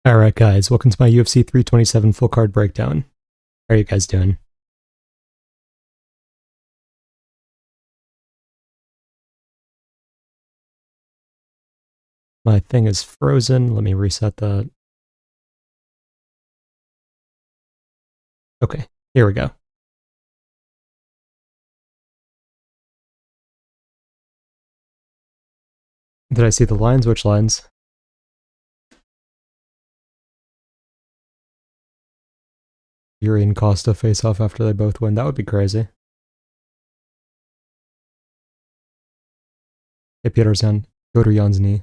Alright guys, welcome to my UFC 327 full card breakdown. How are you guys doing? My thing is frozen, let me reset that. Okay, here we go. Did I see the lines? Which lines? Jiří and Costa face off after they both win. That would be crazy. Hey, Peterson, go to Jan's knee.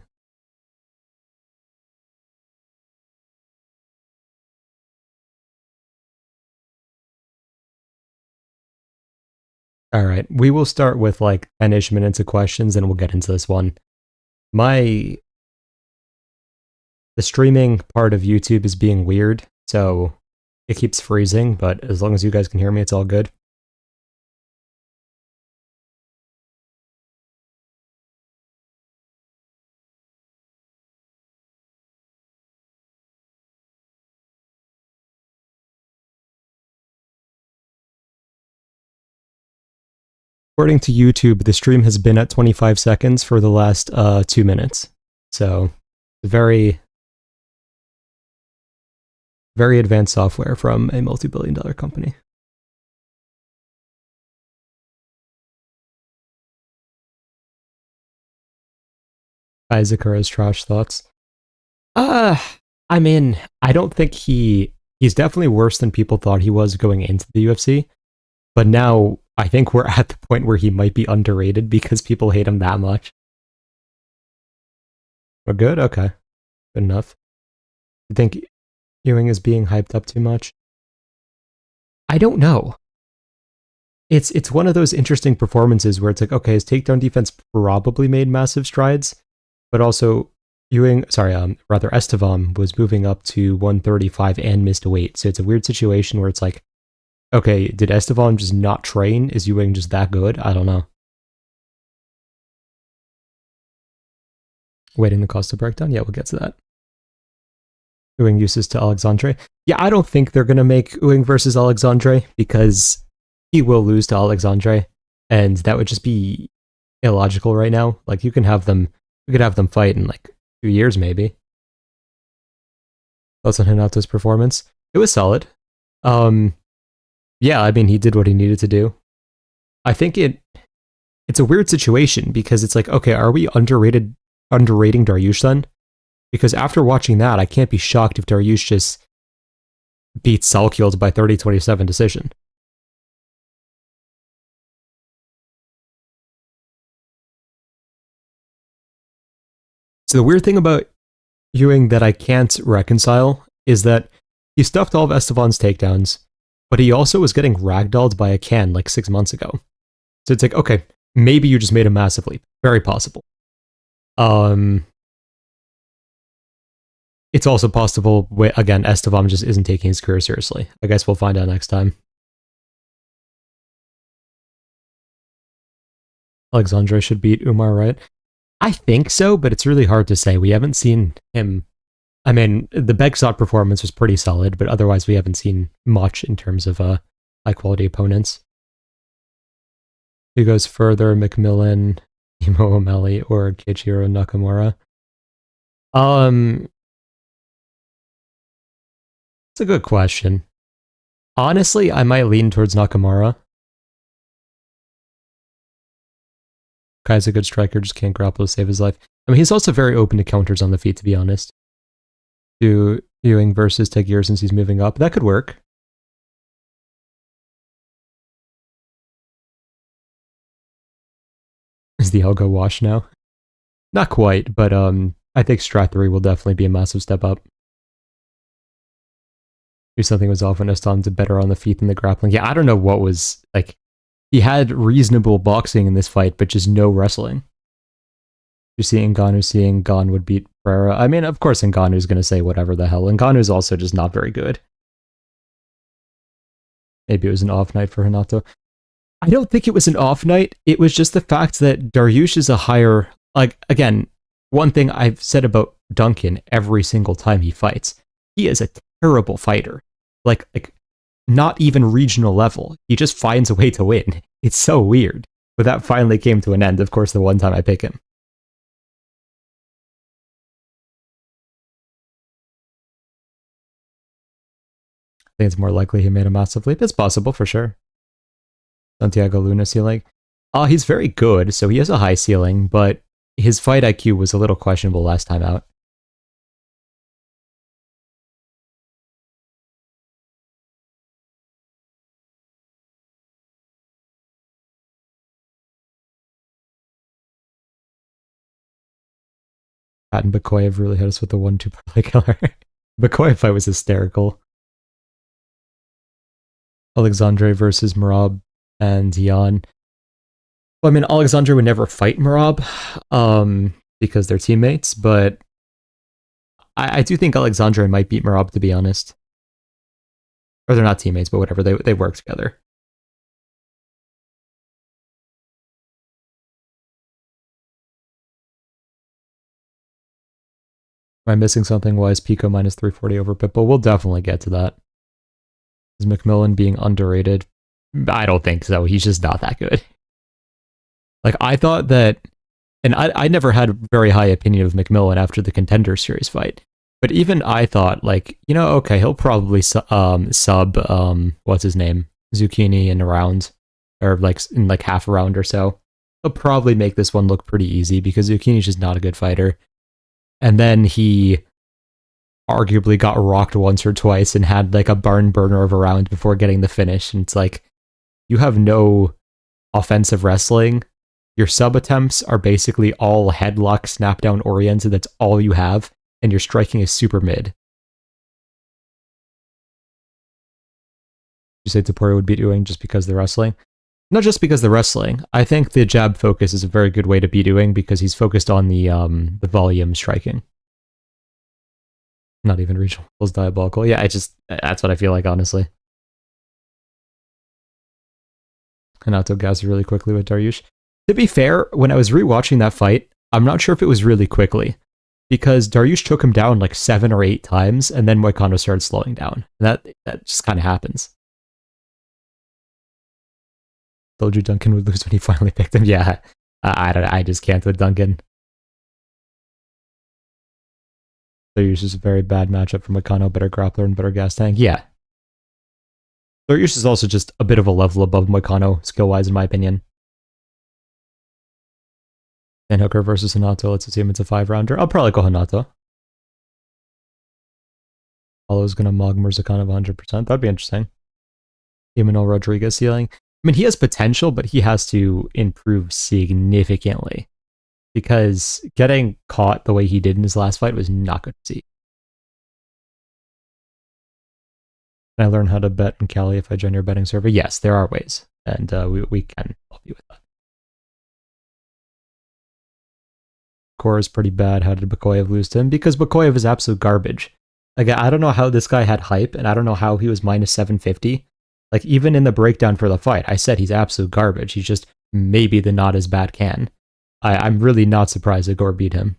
Alright, we will start with like 10-ish minutes of questions and we'll get into this one. The streaming part of YouTube is being weird, so it keeps freezing, but as long as you guys can hear me, it's all good. According to YouTube, the stream has been at 25 seconds for the last 2 minutes. So, very advanced software from a multi-billion-dollar company. Isaac has trash thoughts. I mean, I don't think he's definitely worse than people thought he was going into the UFC. But now, I think we're at the point where he might be underrated because people hate him that much. We're good? Okay. Good enough. You think Ewing is being hyped up too much? I don't know. It's one of those interesting performances where it's like, okay, his takedown defense probably made massive strides, but also Esteban was moving up to 135 and missed a weight. So it's a weird situation where it's like, okay, did Esteban just not train? Is Ewing just that good? I don't know. Waiting the Costa breakdown? Yeah, we'll get to that. Ewing uses to Alexandre. Yeah, I don't think they're going to make Ewing versus Alexandre because he will lose to Alexandre, and that would just be illogical right now. Like, we could have them fight in like 2 years maybe. Thoughts on Renato's performance? It was solid. Yeah, I mean, he did what he needed to do. I think it's a weird situation because it's like, okay, are we underrating Dariush then? Because after watching that, I can't be shocked if Dariush just beats Salkield by 30-27 decision. So the weird thing about Ewing that I can't reconcile is that he stuffed all of Esteban's takedowns, but he also was getting ragdolled by a can like 6 months ago. So it's like, okay, maybe you just made a massive leap. Very possible. It's also possible, again, Esteban just isn't taking his career seriously. I guess we'll find out next time. Alexandre should beat Umar, right? I think so, but it's really hard to say. We haven't seen him. I mean, the Begshot performance was pretty solid, but otherwise we haven't seen much in terms of high-quality opponents. Who goes further, McMillan, Imo O'Malley, or Keiichiro Nakamura? It's a good question. Honestly, I might lean towards Nakamura. Kai's a good striker, just can't grapple to save his life. I mean, he's also very open to counters on the feet, to be honest. Do Ewing versus Tagir since he's moving up. That could work. Is the algo wash now? Not quite, but I think Strat 3 will definitely be a massive step up. Maybe something was off when Esteban did better on the feet than the grappling. Yeah, I don't know what was, like, he had reasonable boxing in this fight, but just no wrestling. You see Ngannou seeing Ngan would beat Pereira. I mean, of course Ngannou's going to say whatever the hell. Ngannou's also just not very good. Maybe it was an off night for Renato. I don't think it was an off night. It was just the fact that Dariush is a higher... Like, again, one thing I've said about Duncan every single time he fights. he is a terrible fighter. Like not even regional level. He just finds a way to win. It's so weird. But that finally came to an end, of course, the one time I pick him. I think it's more likely he made a massive leap. It's possible, for sure. Santiago Luna ceiling. He's very good, so he has a high ceiling, but his fight IQ was a little questionable last time out. Pat and Bakoyev really hit us with the 1-2 parlay killer. Bakoyev fight was hysterical. Alexandre versus Merab and Jan. Well, I mean, Alexandre would never fight Merab because they're teammates, but I do think Alexandre might beat Merab, to be honest. Or they're not teammates, but whatever, they work together. Am I missing something? Why is Pico minus 340 over Pitbull? We'll definitely get to that. Is McMillan being underrated? I don't think so. He's just not that good. Like, I thought that, and I never had a very high opinion of McMillan after the Contender Series fight, but even I thought, like, you know, okay, he'll probably sub, what's his name? Zucchini in a round, or like in like half a round or so. He'll probably make this one look pretty easy because Zucchini's just not a good fighter. And then he arguably got rocked once or twice and had like a barn burner of a round before getting the finish. And it's like, you have no offensive wrestling. Your sub attempts are basically all headlock, snap down oriented. That's all you have. And your striking is super mid. You say Topuria would beat Ewing just because they're wrestling? Not just because they're wrestling. I think the jab focus is a very good way to beat Ewing because he's focused on the volume striking. Not even regional is diabolical. Yeah, that's what I feel like, honestly. Hanato Gaz really quickly with Dariush. To be fair, when I was rewatching that fight, I'm not sure if it was really quickly because Dariush took him down like 7 or 8 times and then Moicano started slowing down. And that just kind of happens. Told you Duncan would lose when he finally picked him. Yeah, I just can't with Duncan. Dariush is a very bad matchup for Moicano, better grappler and better gas tank. Yeah. Dariush is also just a bit of a level above Moicano, skill-wise, in my opinion. And Hooker versus Hanato, let's assume it's a 5-rounder. I'll probably go Hanato. Paulo's gonna mug Murzakanov 100%. That'd be interesting. Emmanuel Rodriguez ceiling. I mean, he has potential, but he has to improve significantly. Because getting caught the way he did in his last fight was not good to see. Can I learn how to bet in Cali if I join your betting server? Yes, there are ways. And we can help you with that. Core is pretty bad. How did Bakoyev lose to him? Because Bakoyev is absolute garbage. Like, I don't know how this guy had hype, and I don't know how he was minus 750. Like, even in the breakdown for the fight, I said he's absolute garbage. He's just maybe the not as bad can. I'm really not surprised that Gore beat him.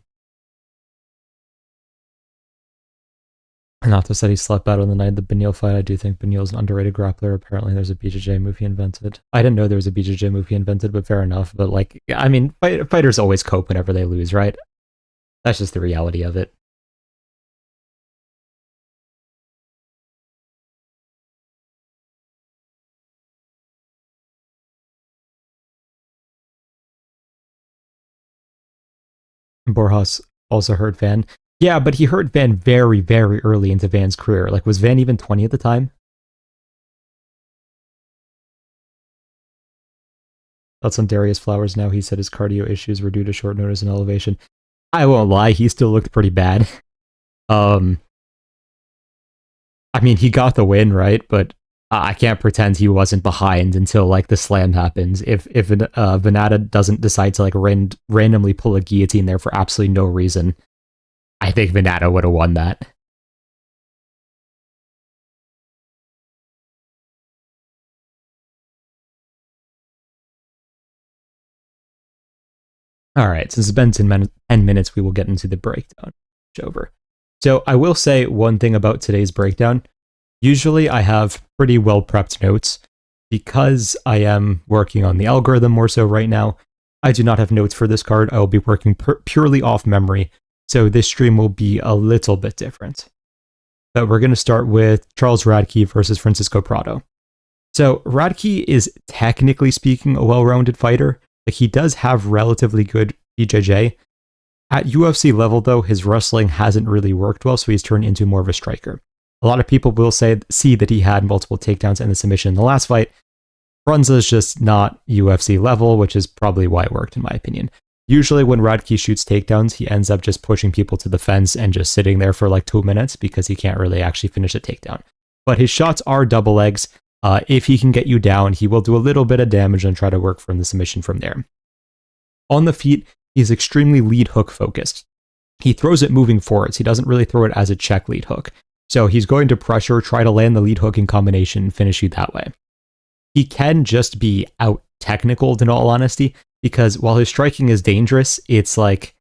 Hanato said he slept better on the night of the Benil fight. I do think Benil's an underrated grappler. Apparently there's a BJJ move he invented. I didn't know there was a BJJ move he invented, but fair enough. But like, I mean, fighters always cope whenever they lose, right? That's just the reality of it. Borjas also hurt Van. Yeah, but he hurt Van very, very early into Van's career. Like, was Van even 20 at the time? That's on Darius Flowers now. He said his cardio issues were due to short notice and elevation. I won't lie, he still looked pretty bad. I mean, he got the win, right? But I can't pretend he wasn't behind until like the slam happens. If Venata doesn't decide to like randomly pull a guillotine there for absolutely no reason, I think Venata would have won that. All right, since it's been 10 minutes, we will get into the breakdown. Over. So I will say one thing about today's breakdown. Usually I have pretty well prepped notes. Because I am working on the algorithm more so right now, I do not have notes for this card. I will be working purely off memory, so this stream will be a little bit different. But we're going to start with Charles Radke versus Francisco Prado. So Radke is technically speaking a well-rounded fighter. Like, he does have relatively good BJJ. At UFC level, though, his wrestling hasn't really worked well, so he's turned into more of a striker. A lot of people will see that he had multiple takedowns and the submission in the last fight. Frunze is just not UFC level, which is probably why it worked in my opinion. Usually when Radke shoots takedowns, he ends up just pushing people to the fence and just sitting there for like 2 minutes because he can't really actually finish a takedown. But his shots are double legs. If he can get you down, he will do a little bit of damage and try to work from the submission from there. On the feet, he's extremely lead hook focused. He throws it moving forwards. He doesn't really throw it as a check lead hook. So he's going to pressure, try to land the lead hook in combination, and finish you that way. He can just be out-technicaled in all honesty, because while his striking is dangerous, it's like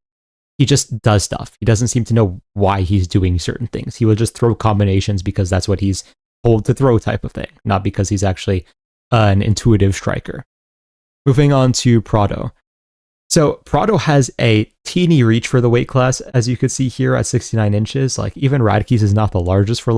he just does stuff. He doesn't seem to know why he's doing certain things. He will just throw combinations because that's what he's told to throw type of thing, not because he's actually an intuitive striker. Moving on to Prado. So Prado has a teeny reach for the weight class, as you could see here at 69 inches. Like, even Radke's is not the largest for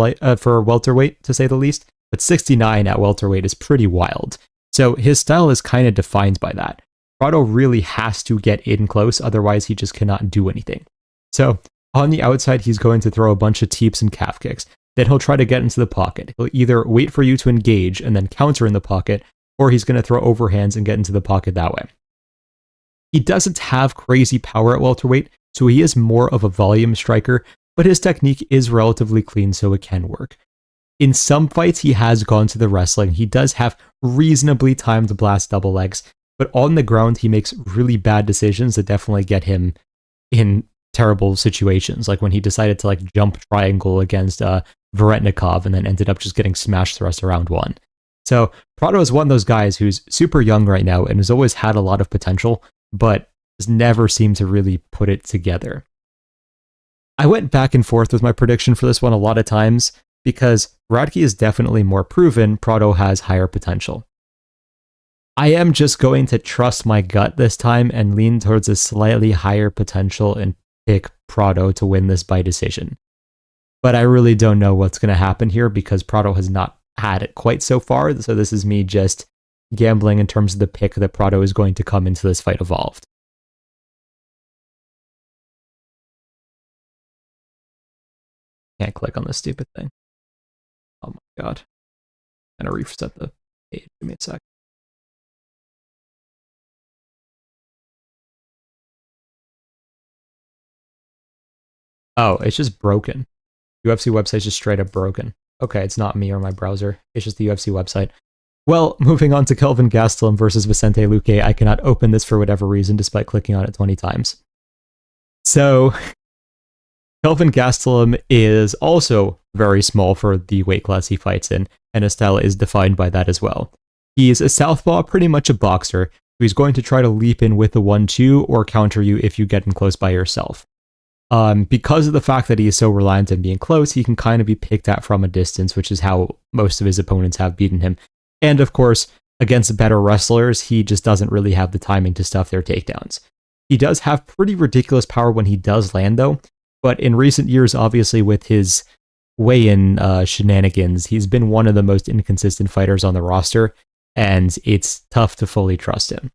welterweight, to say the least, but 69 at welterweight is pretty wild. So his style is kind of defined by that. Prado really has to get in close, otherwise he just cannot do anything. So on the outside, he's going to throw a bunch of teeps and calf kicks. Then he'll try to get into the pocket. He'll either wait for you to engage and then counter in the pocket, or he's going to throw overhands and get into the pocket that way. He doesn't have crazy power at welterweight, so he is more of a volume striker, but his technique is relatively clean, so it can work. In some fights, he has gone to the wrestling. He does have reasonably timed blast double legs, but on the ground, he makes really bad decisions that definitely get him in terrible situations, like when he decided to jump triangle against Varetnikov and then ended up just getting smashed the rest of round one. So Prado is one of those guys who's super young right now and has always had a lot of potential, but has never seemed to really put it together. I went back and forth with my prediction for this one a lot of times because Radke is definitely more proven, Prado has higher potential. I am just going to trust my gut this time and lean towards a slightly higher potential and pick Prado to win this by decision. But I really don't know what's going to happen here because Prado has not had it quite so far, so this is me just gambling in terms of the pick that Prado is going to come into this fight evolved. Can't click on this stupid thing. Oh my god. I'm gonna reset the page. Give me a sec. Oh, it's just broken. UFC website's just straight up broken. Okay, it's not me or my browser. It's just the UFC website. Well, moving on to Kelvin Gastelum versus Vicente Luque. I cannot open this for whatever reason, despite clicking on it 20 times. So, Kelvin Gastelum is also very small for the weight class he fights in, and his style is defined by that as well. He's a southpaw, pretty much a boxer, so he's going to try to leap in with the 1-2 or counter you if you get in close by yourself. Because of the fact that he is so reliant on being close, he can kind of be picked at from a distance, which is how most of his opponents have beaten him. And of course, against better wrestlers, he just doesn't really have the timing to stuff their takedowns. He does have pretty ridiculous power when he does land, though, but in recent years, obviously, with his weigh-in shenanigans, he's been one of the most inconsistent fighters on the roster, and it's tough to fully trust him.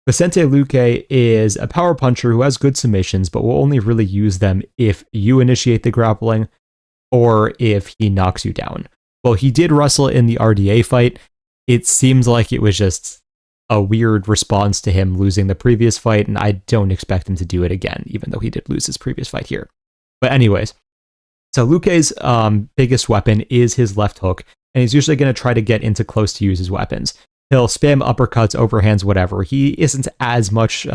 Vicente Luque is a power puncher who has good submissions, but will only really use them if you initiate the grappling or if he knocks you down. Well, he did wrestle in the RDA fight. It seems like it was just a weird response to him losing the previous fight, and I don't expect him to do it again, even though he did lose his previous fight here. But anyways, so Luque's biggest weapon is his left hook, and he's usually going to try to get into close to use his weapons. He'll spam uppercuts, overhands, whatever. He isn't as much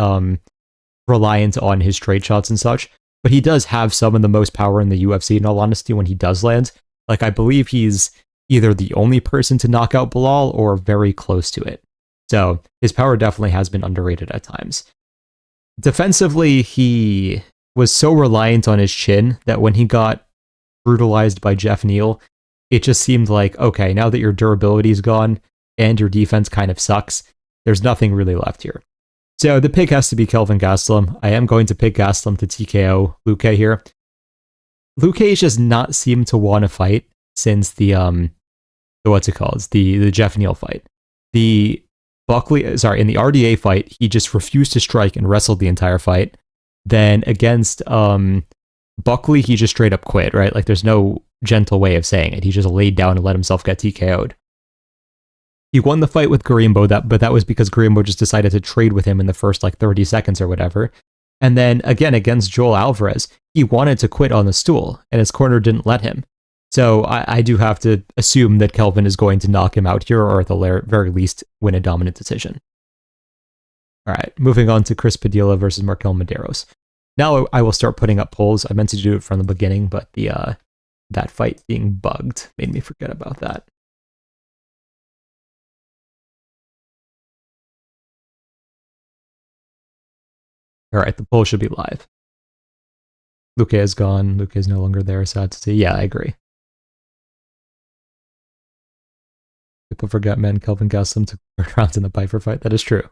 reliant on his straight shots and such, but he does have some of the most power in the UFC, in all honesty, when he does land. Like, I believe he's either the only person to knock out Bilal or very close to it. So his power definitely has been underrated at times. Defensively, he was so reliant on his chin that when he got brutalized by Jeff Neal, it just seemed like, okay, now that your durability is gone and your defense kind of sucks, there's nothing really left here. So the pick has to be Kelvin Gastelum. I am going to pick Gastelum to TKO Luque here. Luque has just not seemed to want to fight since the Jeff Neal fight. In the RDA fight, he just refused to strike and wrestled the entire fight. Then against Buckley, he just straight up quit, right? Like, there's no gentle way of saying it. He just laid down and let himself get TKO'd. He won the fight with Garimbo, but that was because Garimbo just decided to trade with him in the first 30 seconds or whatever. And then again, against Joel Alvarez, he wanted to quit on the stool, and his corner didn't let him. So I do have to assume that Kelvin is going to knock him out here, or at the very least, win a dominant decision. All right, moving on to Chris Padilla versus Markel Medeiros. Now I will start putting up polls. I meant to do it from the beginning, but that fight being bugged made me forget about that. All right, the poll should be live. Luque is gone. Luque is no longer there. Sad to see. Yeah, I agree. People forget, man. Kelvin Gastelum took 3rd rounds in the Piper fight. That is true.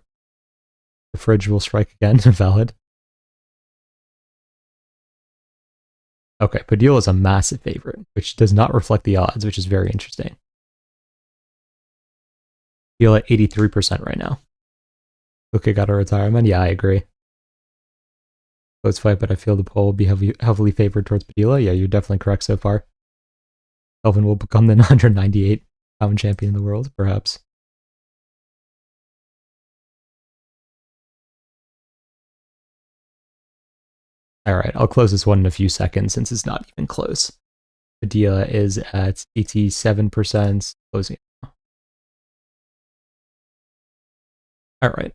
The fridge will strike again. Valid. Okay, Padilla is a massive favorite, which does not reflect the odds, which is very interesting. Padilla at 83% right now. Luque got a retirement. Yeah, I agree. Close fight, but I feel the poll will be heavily favored towards Padilla. Yeah, you're definitely correct so far. Kelvin will become the 198-pound champion of the world, perhaps. All right, I'll close this one in a few seconds since it's not even close. Padilla is at 87%, closing it now. All right.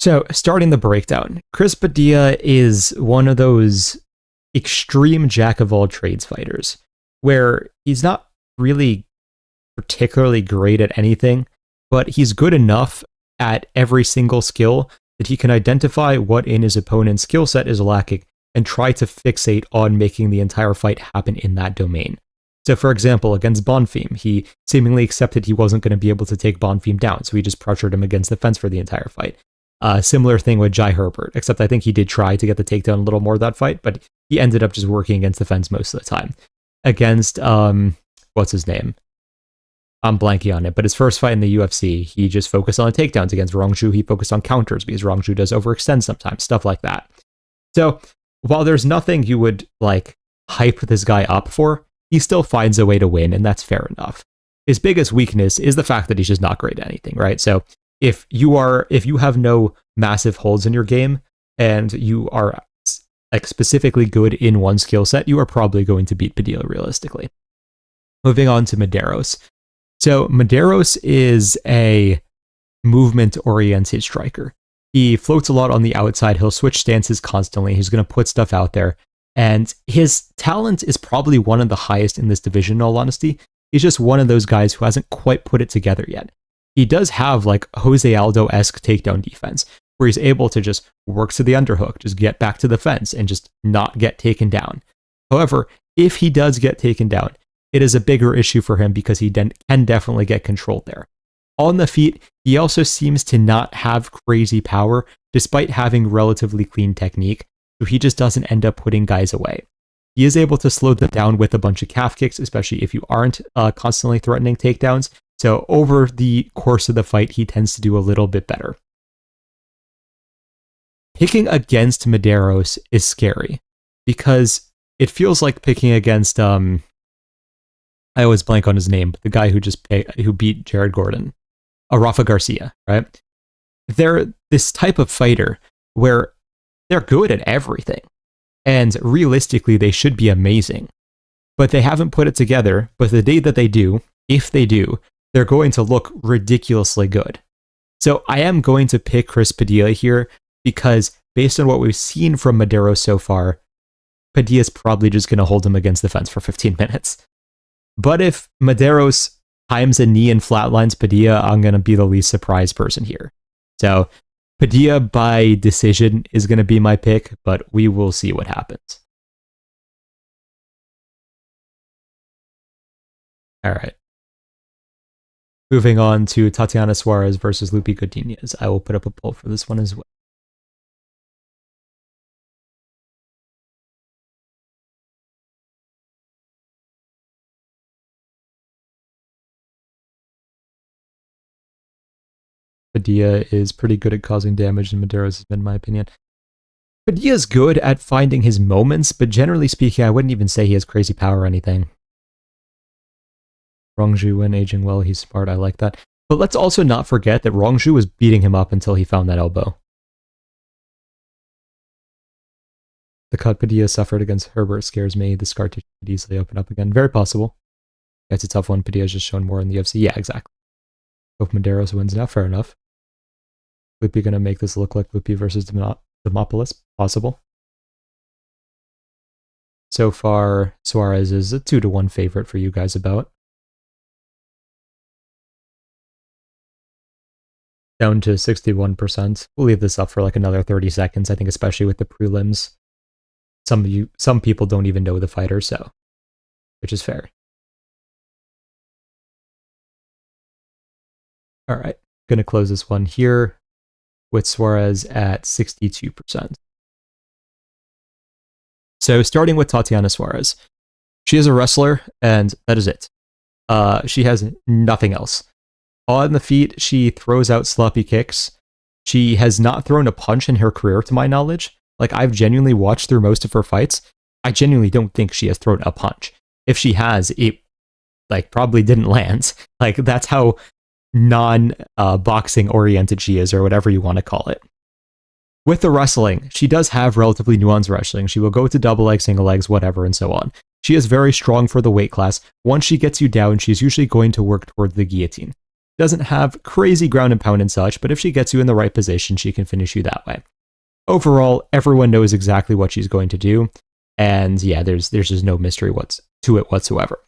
So, starting the breakdown, Chris Padilla is one of those extreme jack-of-all-trades fighters, where he's not really particularly great at anything, but he's good enough at every single skill that he can identify what in his opponent's skill set is lacking and try to fixate on making the entire fight happen in that domain. So, for example, against Bonfim, he seemingly accepted he wasn't going to be able to take Bonfim down, so he just pressured him against the fence for the entire fight. Similar thing with Jai Herbert, except I think he did try to get the takedown a little more that fight, but he ended up just working against the fence most of the time. Against, what's his name? I'm blanking on it, but his first fight in the UFC, he just focused on takedowns. Against Rongju, he focused on counters because Rongju does overextend sometimes, stuff like that. So, while there's nothing you would, hype this guy up for, he still finds a way to win, and that's fair enough. His biggest weakness is the fact that he's just not great at anything, right? So, if you have no massive holds in your game and you are specifically good in one skill set, you are probably going to beat Padilla realistically. Moving on to Medeiros. So Medeiros is a movement-oriented striker. He floats a lot on the outside. He'll switch stances constantly. He's going to put stuff out there. And his talent is probably one of the highest in this division, in all honesty. He's just one of those guys who hasn't quite put it together yet. He does have Jose Aldo-esque takedown defense, where he's able to just work to the underhook, just get back to the fence, and just not get taken down. However, if he does get taken down, it is a bigger issue for him because he can definitely get controlled there. On the feet, he also seems to not have crazy power, despite having relatively clean technique, so he just doesn't end up putting guys away. He is able to slow them down with a bunch of calf kicks, especially if you aren't constantly threatening takedowns. So over the course of the fight, he tends to do a little bit better. Picking against Medeiros is scary because it feels like picking against I always blank on his name, but the guy who beat Jared Gordon, Rafa Garcia, right? They're this type of fighter where they're good at everything, and realistically they should be amazing, but they haven't put it together. But the day that they do, if they do, they're going to look ridiculously good. So I am going to pick Chris Padilla here because based on what we've seen from Medeiros so far, Padilla's probably just going to hold him against the fence for 15 minutes. But if Medeiros times a knee and flatlines Padilla, I'm going to be the least surprised person here. So Padilla by decision is going to be my pick, but we will see what happens. All right. Moving on to Tatiana Suarez versus Luque Godinez. I will put up a poll for this one as well. Padilla is pretty good at causing damage, and Medeiros has been my opinion. Padilla's good at finding his moments, but generally speaking, I wouldn't even say he has crazy power or anything. Rongju, when aging well, he's smart. I like that. But let's also not forget that Rongju was beating him up until he found that elbow. The cut Padilla suffered against Herbert scares me. The scar tissue could easily open up again. Very possible. It's a tough one. Padilla's just shown more in the UFC. Yeah, exactly. Hope Medeiros wins now. Fair enough. Luque gonna make this look like Luque versus Demopoulos? Possible. So far, Suarez is a 2-1 favorite for you guys about. Down to 61%. We'll leave this up for like another 30 seconds, I think, especially with the prelims. Some people don't even know the fighter, so, which is fair. All right, gonna close this one here with Suarez at 62%. So starting with Tatiana Suarez, she is a wrestler, and that is it. She has nothing else. On the feet, she throws out sloppy kicks. She has not thrown a punch in her career, to my knowledge. Like, I've genuinely watched through most of her fights. I genuinely don't think she has thrown a punch. If she has, it, like, probably didn't land. Like, that's how non-boxing oriented she is, or whatever you want to call it. With the wrestling, she does have relatively nuanced wrestling. She will go to double legs, single legs, whatever, and so on. She is very strong for the weight class. Once she gets you down, she's usually going to work toward the guillotine. Doesn't have crazy ground and pound and such, but if she gets you in the right position, she can finish you that way. Overall, everyone knows exactly what she's going to do, and yeah, there's just no mystery to it whatsoever.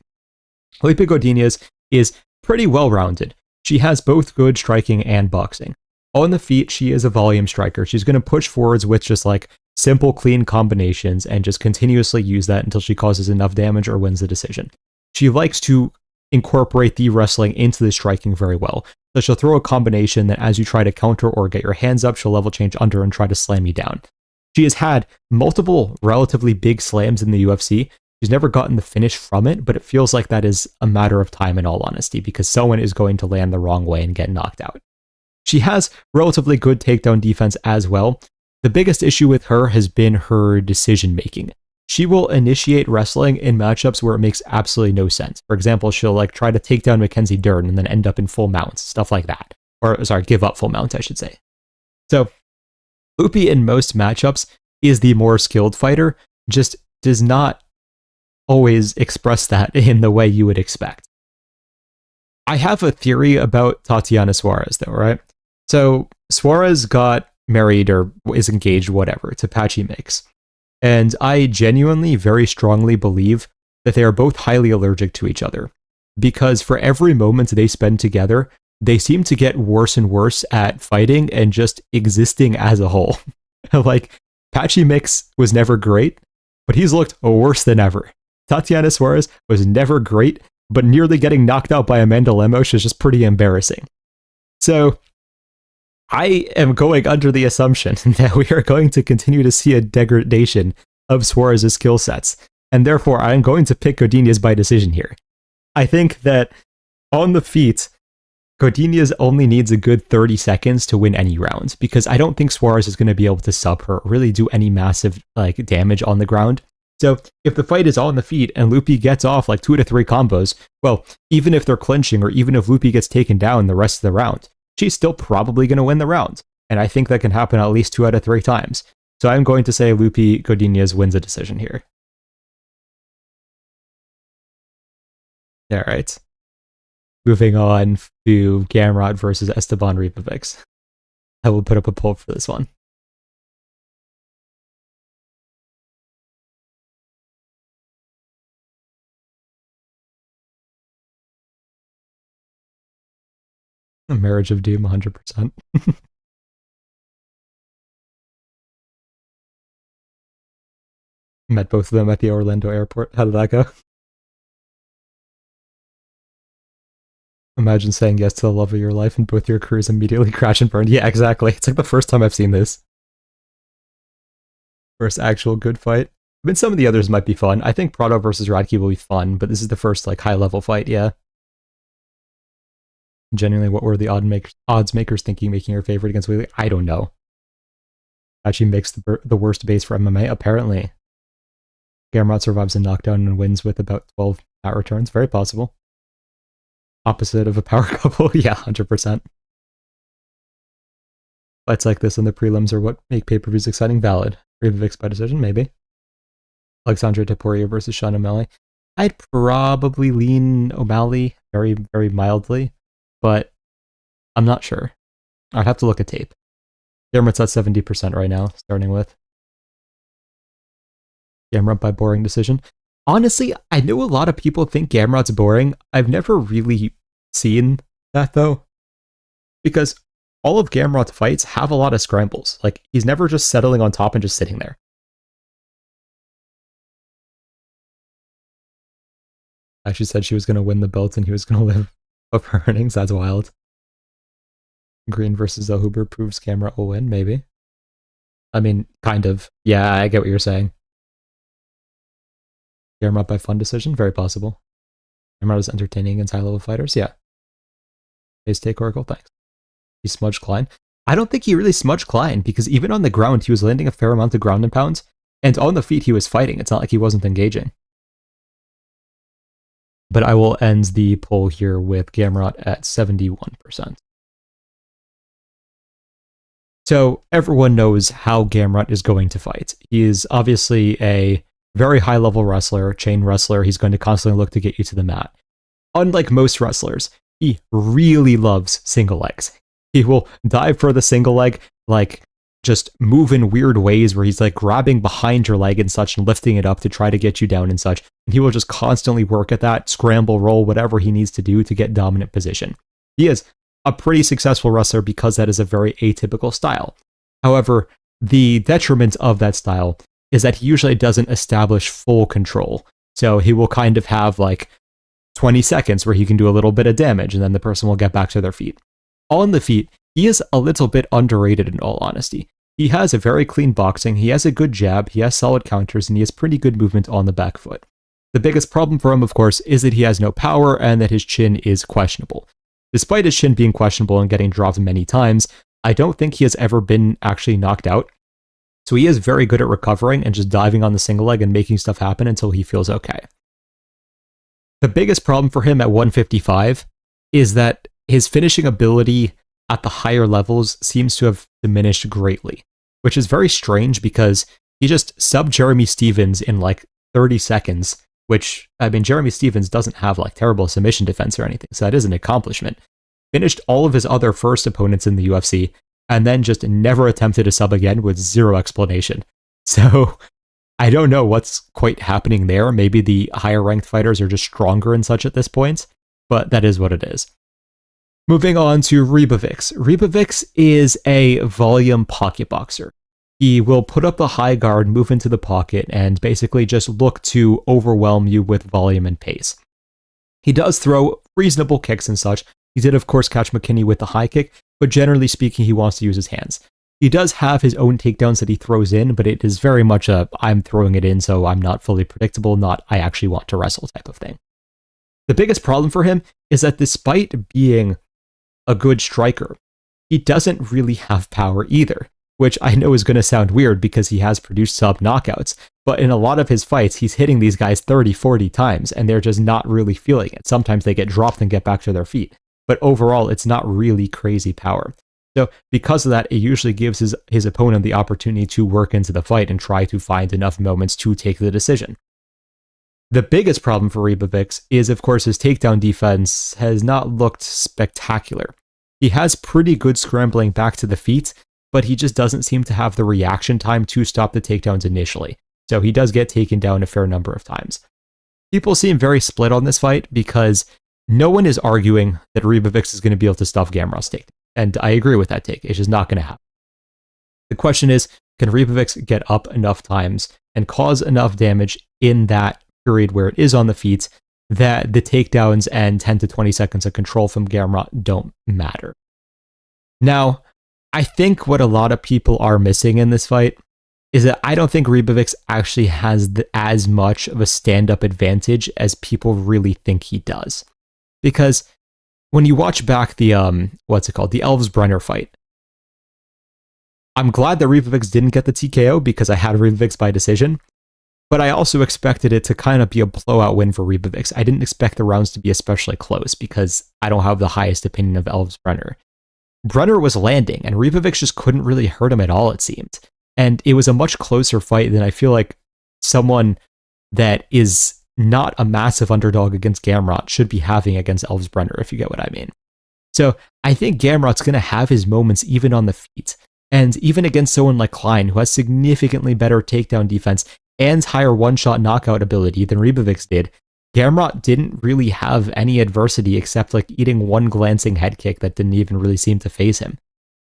Luque Godinez is pretty well-rounded. She has both good striking and boxing. On the feet, she is a volume striker. She's going to push forwards with just like simple, clean combinations and just continuously use that until she causes enough damage or wins the decision. She likes to incorporate the wrestling into the striking very well. So she'll throw a combination that as you try to counter or get your hands up, she'll level change under and try to slam you down. She has had multiple relatively big slams in the UFC. She's never gotten the finish from it, but it feels like that is a matter of time in all honesty, because someone is going to land the wrong way and get knocked out. She has relatively good takedown defense as well. The biggest issue with her has been her decision making. She will initiate wrestling in matchups where it makes absolutely no sense. For example, she'll like try to take down Mackenzie Dern and then end up in full mounts, stuff like that. Or sorry, give up full mount, I should say. So Luque in most matchups is the more skilled fighter, just does not always express that in the way you would expect. I have a theory about Tatiana Suarez though, right? So Suarez got married or is engaged, whatever, to Patchy Mix. And I genuinely very strongly believe that they are both highly allergic to each other. Because for every moment they spend together, they seem to get worse and worse at fighting and just existing as a whole. Like, Patchy Mix was never great, but he's looked worse than ever. Tatiana Suarez was never great, but nearly getting knocked out by Amanda Lemos is just pretty embarrassing. So I am going under the assumption that we are going to continue to see a degradation of Suarez's skill sets, and therefore I am going to pick Godinez by decision here. I think that on the feet, Godinez only needs a good 30 seconds to win any round, because I don't think Suarez is going to be able to sub her or really do any massive like damage on the ground. So if the fight is on the feet and Luque gets off like 2 to 3 combos, well, even if they're clinching or even if Luque gets taken down the rest of the round, she's still probably going to win the round. And I think that can happen at least 2 out of 3 times. So I'm going to say Luque Godinez wins a decision here. All right. Moving on to Gamrot versus Esteban Ribovics. I will put up a poll for this one. A Marriage of Doom, 100%. Met both of them at the Orlando airport. How did that go? Imagine saying yes to the love of your life and both your careers immediately crash and burn. Yeah, exactly. It's like the first time I've seen this. First actual good fight. I mean, some of the others might be fun. I think Prado versus Radke will be fun, but this is the first like high-level fight, yeah. Genuinely, what were the odds makers thinking making her favorite against Wheelie? I don't know. Actually makes the worst base for MMA, apparently. Gamrot survives a knockdown and wins with about 12 power returns. Very possible. Opposite of a power couple? Yeah, 100%. Fights like this in the prelims are what make pay-per-views exciting. Valid. Ribovics by decision, maybe. Alexandre Taporia versus Sean O'Malley. I'd probably lean O'Malley very, very mildly, but I'm not sure. I'd have to look at tape. Gamrot's at 70% right now, starting with. Gamrot by boring decision. Honestly, I know a lot of people think Gamrot's boring. I've never really seen that, though. Because all of Gamrot's fights have a lot of scrambles. Like, he's never just settling on top and just sitting there. She said she was going to win the belt and he was going to live off her earnings. That's wild. Green versus Zellhuber proves Gamrot will win, maybe. I mean, kind of. Yeah, I get what you're saying. Gamrot by fun decision? Very possible. Gamrot is entertaining against high-level fighters? Yeah. Base take Oracle? Thanks. He smudged Klein? I don't think he really smudged Klein, because even on the ground, he was landing a fair amount of ground and pounds, and on the feet, he was fighting. It's not like he wasn't engaging. But I will end the poll here with Gamrot at 71%. So everyone knows how Gamrot is going to fight. He is obviously a very high-level wrestler, chain wrestler. He's going to constantly look to get you to the mat. Unlike most wrestlers, he really loves single legs. He will dive for the single leg, like just move in weird ways where he's like grabbing behind your leg and such and lifting it up to try to get you down and such. And he will just constantly work at that, scramble, roll, whatever he needs to do to get dominant position. He is a pretty successful wrestler because that is a very atypical style. However, the detriment of that style is that he usually doesn't establish full control. So he will kind of have like 20 seconds where he can do a little bit of damage and then the person will get back to their feet. On the feet, he is a little bit underrated in all honesty. He has a very clean boxing, he has a good jab, he has solid counters, and he has pretty good movement on the back foot. The biggest problem for him, of course, is that he has no power and that his chin is questionable. Despite his chin being questionable and getting dropped many times, I don't think he has ever been actually knocked out. So he is very good at recovering and just diving on the single leg and making stuff happen until he feels okay. The biggest problem for him at 155 is that his finishing ability at the higher levels seems to have diminished greatly, which is very strange because he just subbed Jeremy Stevens in like 30 seconds, which, I mean, Jeremy Stevens doesn't have like terrible submission defense or anything, so that is an accomplishment. Finished all of his other first opponents in the UFC, and then just never attempted a sub again with zero explanation. So I don't know what's quite happening there. Maybe the higher ranked fighters are just stronger and such at this point, but that is what it is. Moving on to Ribovics. Ribovics is a volume pocket boxer. He will put up the high guard, move into the pocket, and basically just look to overwhelm you with volume and pace. He does throw reasonable kicks and such. He did, of course, catch McKinney with the high kick, but generally speaking, he wants to use his hands. He does have his own takedowns that he throws in, but it is very much a, I'm throwing it in so I'm not fully predictable, not I actually want to wrestle type of thing. The biggest problem for him is that despite being a good striker, he doesn't really have power either, which I know is going to sound weird because he has produced sub knockouts, but in a lot of his fights, he's hitting these guys 30, 40 times, and they're just not really feeling it. Sometimes they get dropped and get back to their feet, but overall, it's not really crazy power. So because of that, it usually gives his opponent the opportunity to work into the fight and try to find enough moments to take the decision. The biggest problem for Ribovics is, of course, his takedown defense has not looked spectacular. He has pretty good scrambling back to the feet, but he just doesn't seem to have the reaction time to stop the takedowns initially. So he does get taken down a fair number of times. People seem very split on this fight because no one is arguing that Ribovics is going to be able to stuff Gamrot's takedown. And I agree with that take. It's just not going to happen. The question is, can Ribovics get up enough times and cause enough damage in that period where it is on the feet that the takedowns and 10 to 20 seconds of control from Gamrot don't matter. Now, I think what a lot of people are missing in this fight is that I don't think Ribovics actually has as much of a stand-up advantage as people really think he does. Because when you watch back the, the Elves-Brenner fight, I'm glad that Ribovics didn't get the TKO because I had Ribovics by decision, but I also expected it to kind of be a blowout win for Ribovics. I didn't expect the rounds to be especially close because I don't have the highest opinion of Elves-Brenner. Brenner was landing, and Ribovics just couldn't really hurt him at all, it seemed. And it was a much closer fight than I feel like someone that is not a massive underdog against Gamrot should be having against Elves-Brenner, if you get what I mean. So I think Gamrot's going to have his moments even on the feet. And even against someone like Klein, who has significantly better takedown defense and higher one-shot knockout ability than Ribovics did, Gamrot didn't really have any adversity except like eating one glancing head kick that didn't even really seem to phase him.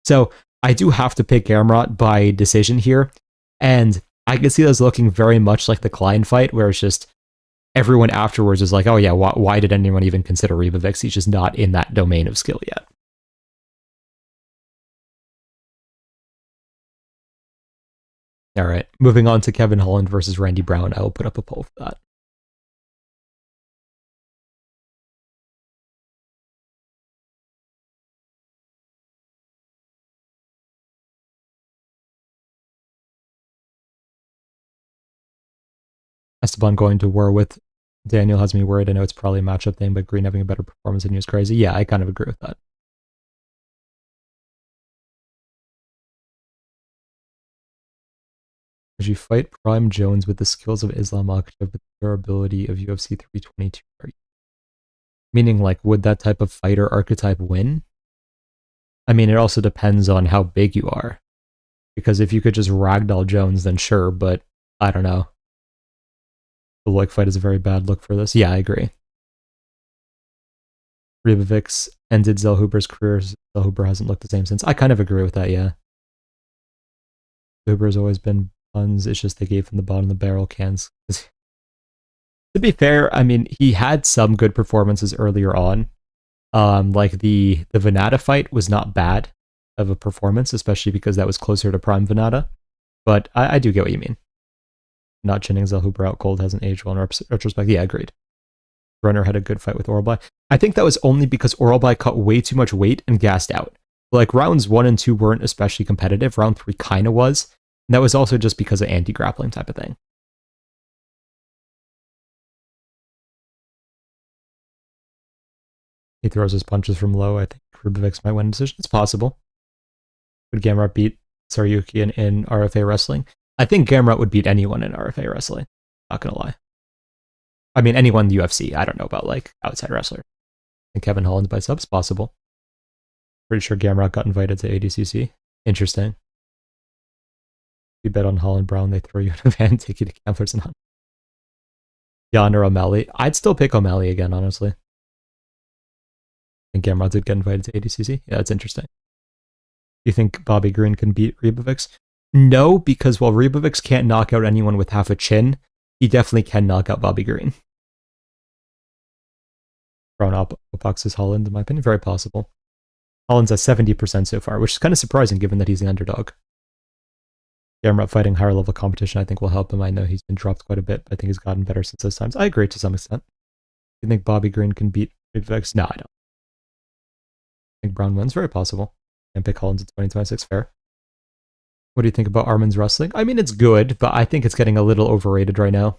So I do have to pick Gamrot by decision here, and I can see this looking very much like the Klein fight, where it's just everyone afterwards is like, oh yeah, why did anyone even consider Ribovics? He's just not in that domain of skill yet. All right, moving on to Kevin Holland versus Randy Brown. I will put up a poll for that. Esteban going to war with Daniel has me worried. I know it's probably a matchup thing, but Green having a better performance than you is crazy. Yeah, I kind of agree with that. Would you fight Prime Jones with the skills of Islam Makhachev but the durability of UFC 322? Meaning, like, would that type of fighter archetype win? I mean, it also depends on how big you are. Because if you could just ragdoll Jones, then sure, but I don't know. The Luque fight is a very bad look for this. Yeah, I agree. Ribovics ended Zellhuber's career. Zellhuber hasn't looked the same since. I kind of agree with that, yeah. Huber's always been puns. It's just they gave him the bottom of the barrel cans. To be fair, I mean, he had some good performances earlier on. Like the Venata fight was not bad of a performance, especially because that was closer to Prime Venata. But I do get what you mean. Not chinning Zellhuber out cold hasn't aged well in retrospect. Yeah, agreed. Brenner had a good fight with Oralby. I think that was only because Oralby cut way too much weight and gassed out. Like, rounds 1 and 2 weren't especially competitive. Round 3 kind of was. And that was also just because of anti-grappling type of thing. He throws his punches from low. I think Ribovics might win a decision. It's possible. Would Gamrot beat Saryuki in RFA wrestling? I think Gamrot would beat anyone in RFA wrestling. Not gonna lie. I mean, anyone in the UFC. I don't know about, like, outside wrestler. And Kevin Holland by subs, possible. Pretty sure Gamrot got invited to ADCC. Interesting. You bet on Holland Brown, they throw you in a van, take you to Gamblers and Hunt. Jan or O'Malley. I'd still pick O'Malley again, honestly. And Gamrot did get invited to ADCC. Yeah, that's interesting. Do you think Bobby Green can beat Ribovics? No, because while Ribovics can't knock out anyone with half a chin, he definitely can knock out Bobby Green. Brown outboxes Holland, in my opinion. Very possible. Holland's at 70% so far, which is kind of surprising given that he's the underdog. Gamrot fighting higher level competition I think will help him. I know he's been dropped quite a bit, but I think he's gotten better since those times. I agree to some extent. Do you think Bobby Green can beat Ribovics? No, I don't. I think Brown wins. Very possible. And pick Holland in 2026. Fair. What do you think about Armin's wrestling? I mean, it's good, but I think it's getting a little overrated right now.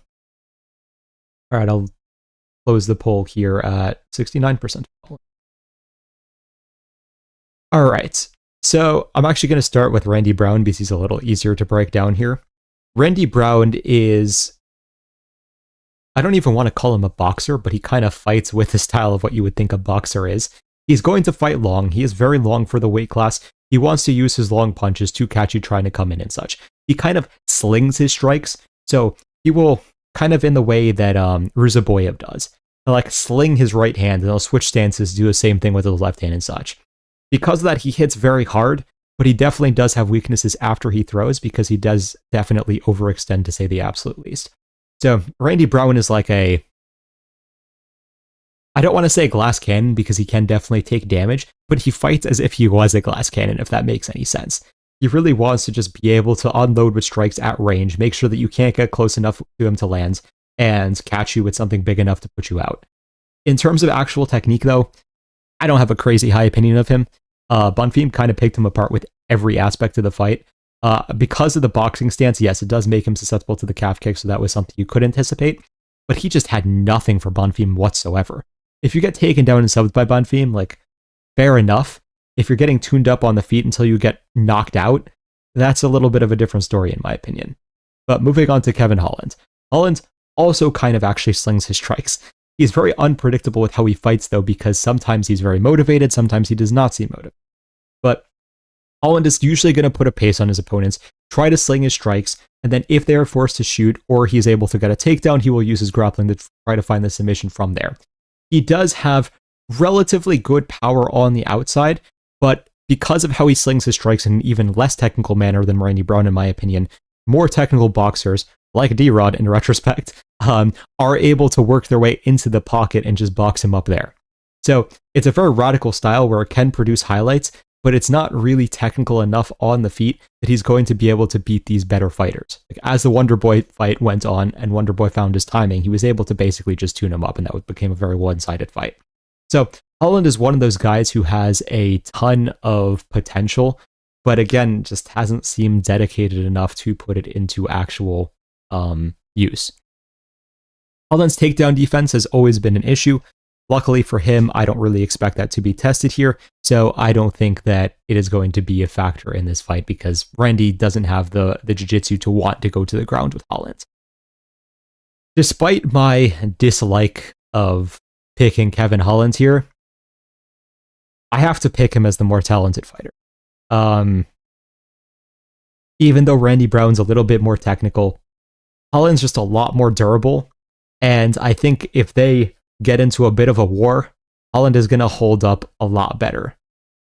All right, I'll close the poll here at 69%. All right, so I'm actually going to start with Randy Brown because he's a little easier to break down here. Randy Brown is, I don't even want to call him a boxer, but he kind of fights with the style of what you would think a boxer is. He's going to fight long. He is very long for the weight class. He wants to use his long punches to catch you trying to come in and such. He kind of slings his strikes, so he will kind of in the way that Ruzaboyev does. He'll like sling his right hand and he'll switch stances, do the same thing with his left hand and such. Because of that, he hits very hard, but he definitely does have weaknesses after he throws because he does definitely overextend, to say the absolute least. So Randy Brown is like I don't want to say glass cannon because he can definitely take damage, but he fights as if he was a glass cannon, if that makes any sense. He really wants to just be able to unload with strikes at range, make sure that you can't get close enough to him to land, and catch you with something big enough to put you out. In terms of actual technique, though, I don't have a crazy high opinion of him. Bonfim kind of picked him apart with every aspect of the fight. Because of the boxing stance, yes, it does make him susceptible to the calf kick, so that was something you could anticipate, but he just had nothing for Bonfim whatsoever. If you get taken down and subbed by Bonfim, like, fair enough. If you're getting tuned up on the feet until you get knocked out, that's a little bit of a different story in my opinion. But moving on to Kevin Holland. Holland also kind of actually slings his strikes. He's very unpredictable with how he fights, though, because sometimes he's very motivated, sometimes he does not seem motivated. But Holland is usually going to put a pace on his opponents, try to sling his strikes, and then if they are forced to shoot or he's able to get a takedown, he will use his grappling to try to find the submission from there. He does have relatively good power on the outside, but because of how he slings his strikes in an even less technical manner than Randy Brown, in my opinion, more technical boxers, like D-Rod in retrospect, are able to work their way into the pocket and just box him up there. So it's a very radical style where it can produce highlights, but it's not really technical enough on the feet that he's going to be able to beat these better fighters. Like, as the Wonder Boy fight went on and Wonder Boy found his timing, he was able to basically just tune him up, and that became a very one-sided fight. So Holland is one of those guys who has a ton of potential, but again, just hasn't seemed dedicated enough to put it into actual use. Holland's takedown defense has always been an issue. Luckily for him, I don't really expect that to be tested here, so I don't think that it is going to be a factor in this fight because Randy doesn't have the jiu-jitsu to want to go to the ground with Holland. Despite my dislike of picking Kevin Holland here, I have to pick him as the more talented fighter. Even though Randy Brown's a little bit more technical, Holland's just a lot more durable, and I think if they get into a bit of a war, Holland is going to hold up a lot better.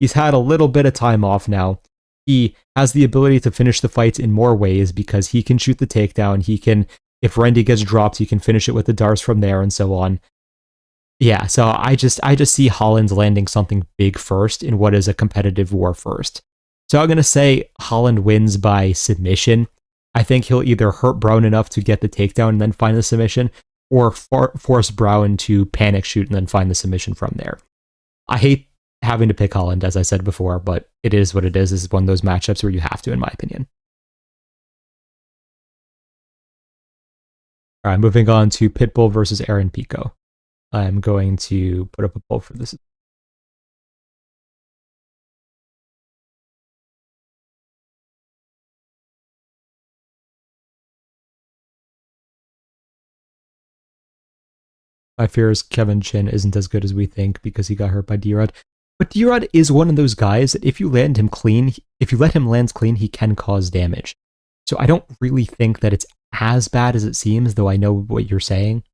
He's had a little bit of time off now. He has the ability to finish the fights in more ways because he can shoot the takedown. He can, if Randy gets dropped, he can finish it with the darts from there and so on. Yeah, so I just see Holland landing something big first in what is a competitive war first. So I'm going to say Holland wins by submission. I think he'll either hurt Brown enough to get the takedown and then find the submission, or force Brown to panic shoot and then find the submission from there. I hate having to pick Holland, as I said before, but it is what it is. This is one of those matchups where you have to, in my opinion. All right, moving on to Pitbull versus Aaron Pico. I'm going to put up a poll for this. My fear is Kevin Chin isn't as good as we think because he got hurt by D-Rod. But D-Rod is one of those guys that if you land him clean, if you let him land clean, he can cause damage. So I don't really think that it's as bad as it seems, though I know what you're saying.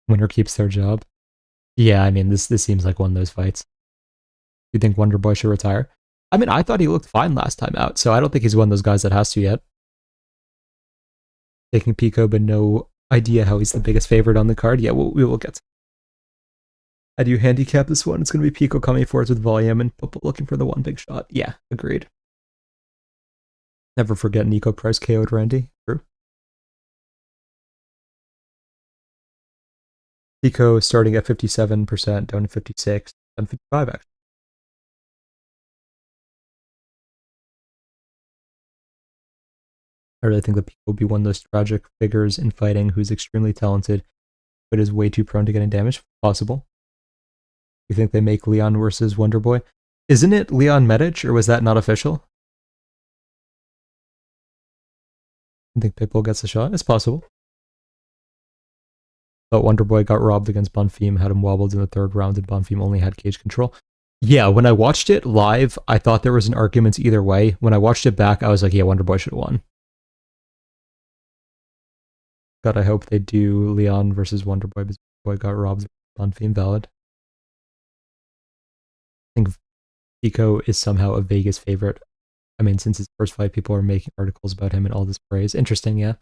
Winner keeps their job. Yeah, I mean, this seems like one of those fights. You think Wonder Boy should retire? I mean, I thought he looked fine last time out, so I don't think he's one of those guys that has to yet. Taking Pico, but no idea how he's the biggest favorite on the card. Yeah, we will get to. How do you handicap this one? It's going to be Pico coming forwards with volume and looking for the one big shot. Yeah, agreed. Never forget Nico Price KO'd Randy. True. Pico starting at 57%, down to 56, down to 55 actually. I really think that Pico will be one of those tragic figures in fighting who's extremely talented, but is way too prone to getting damaged. Possible. You think they make Leon versus Wonder Boy? Isn't it Leon Medic, or was that not official? I think Pitbull gets a shot. It's possible. But Wonder Boy got robbed against Bonfim, had him wobbled in the third round, and Bonfim only had cage control. Yeah, when I watched it live, I thought there was an argument either way. When I watched it back, I was like, yeah, Wonder Boy should have won. God, I hope they do Leon versus Wonderboy, because Boy got robbed on Fame Valid. I think Pico is somehow a Vegas favorite. I mean, since his first fight, people are making articles about him and all this praise. Interesting, yeah.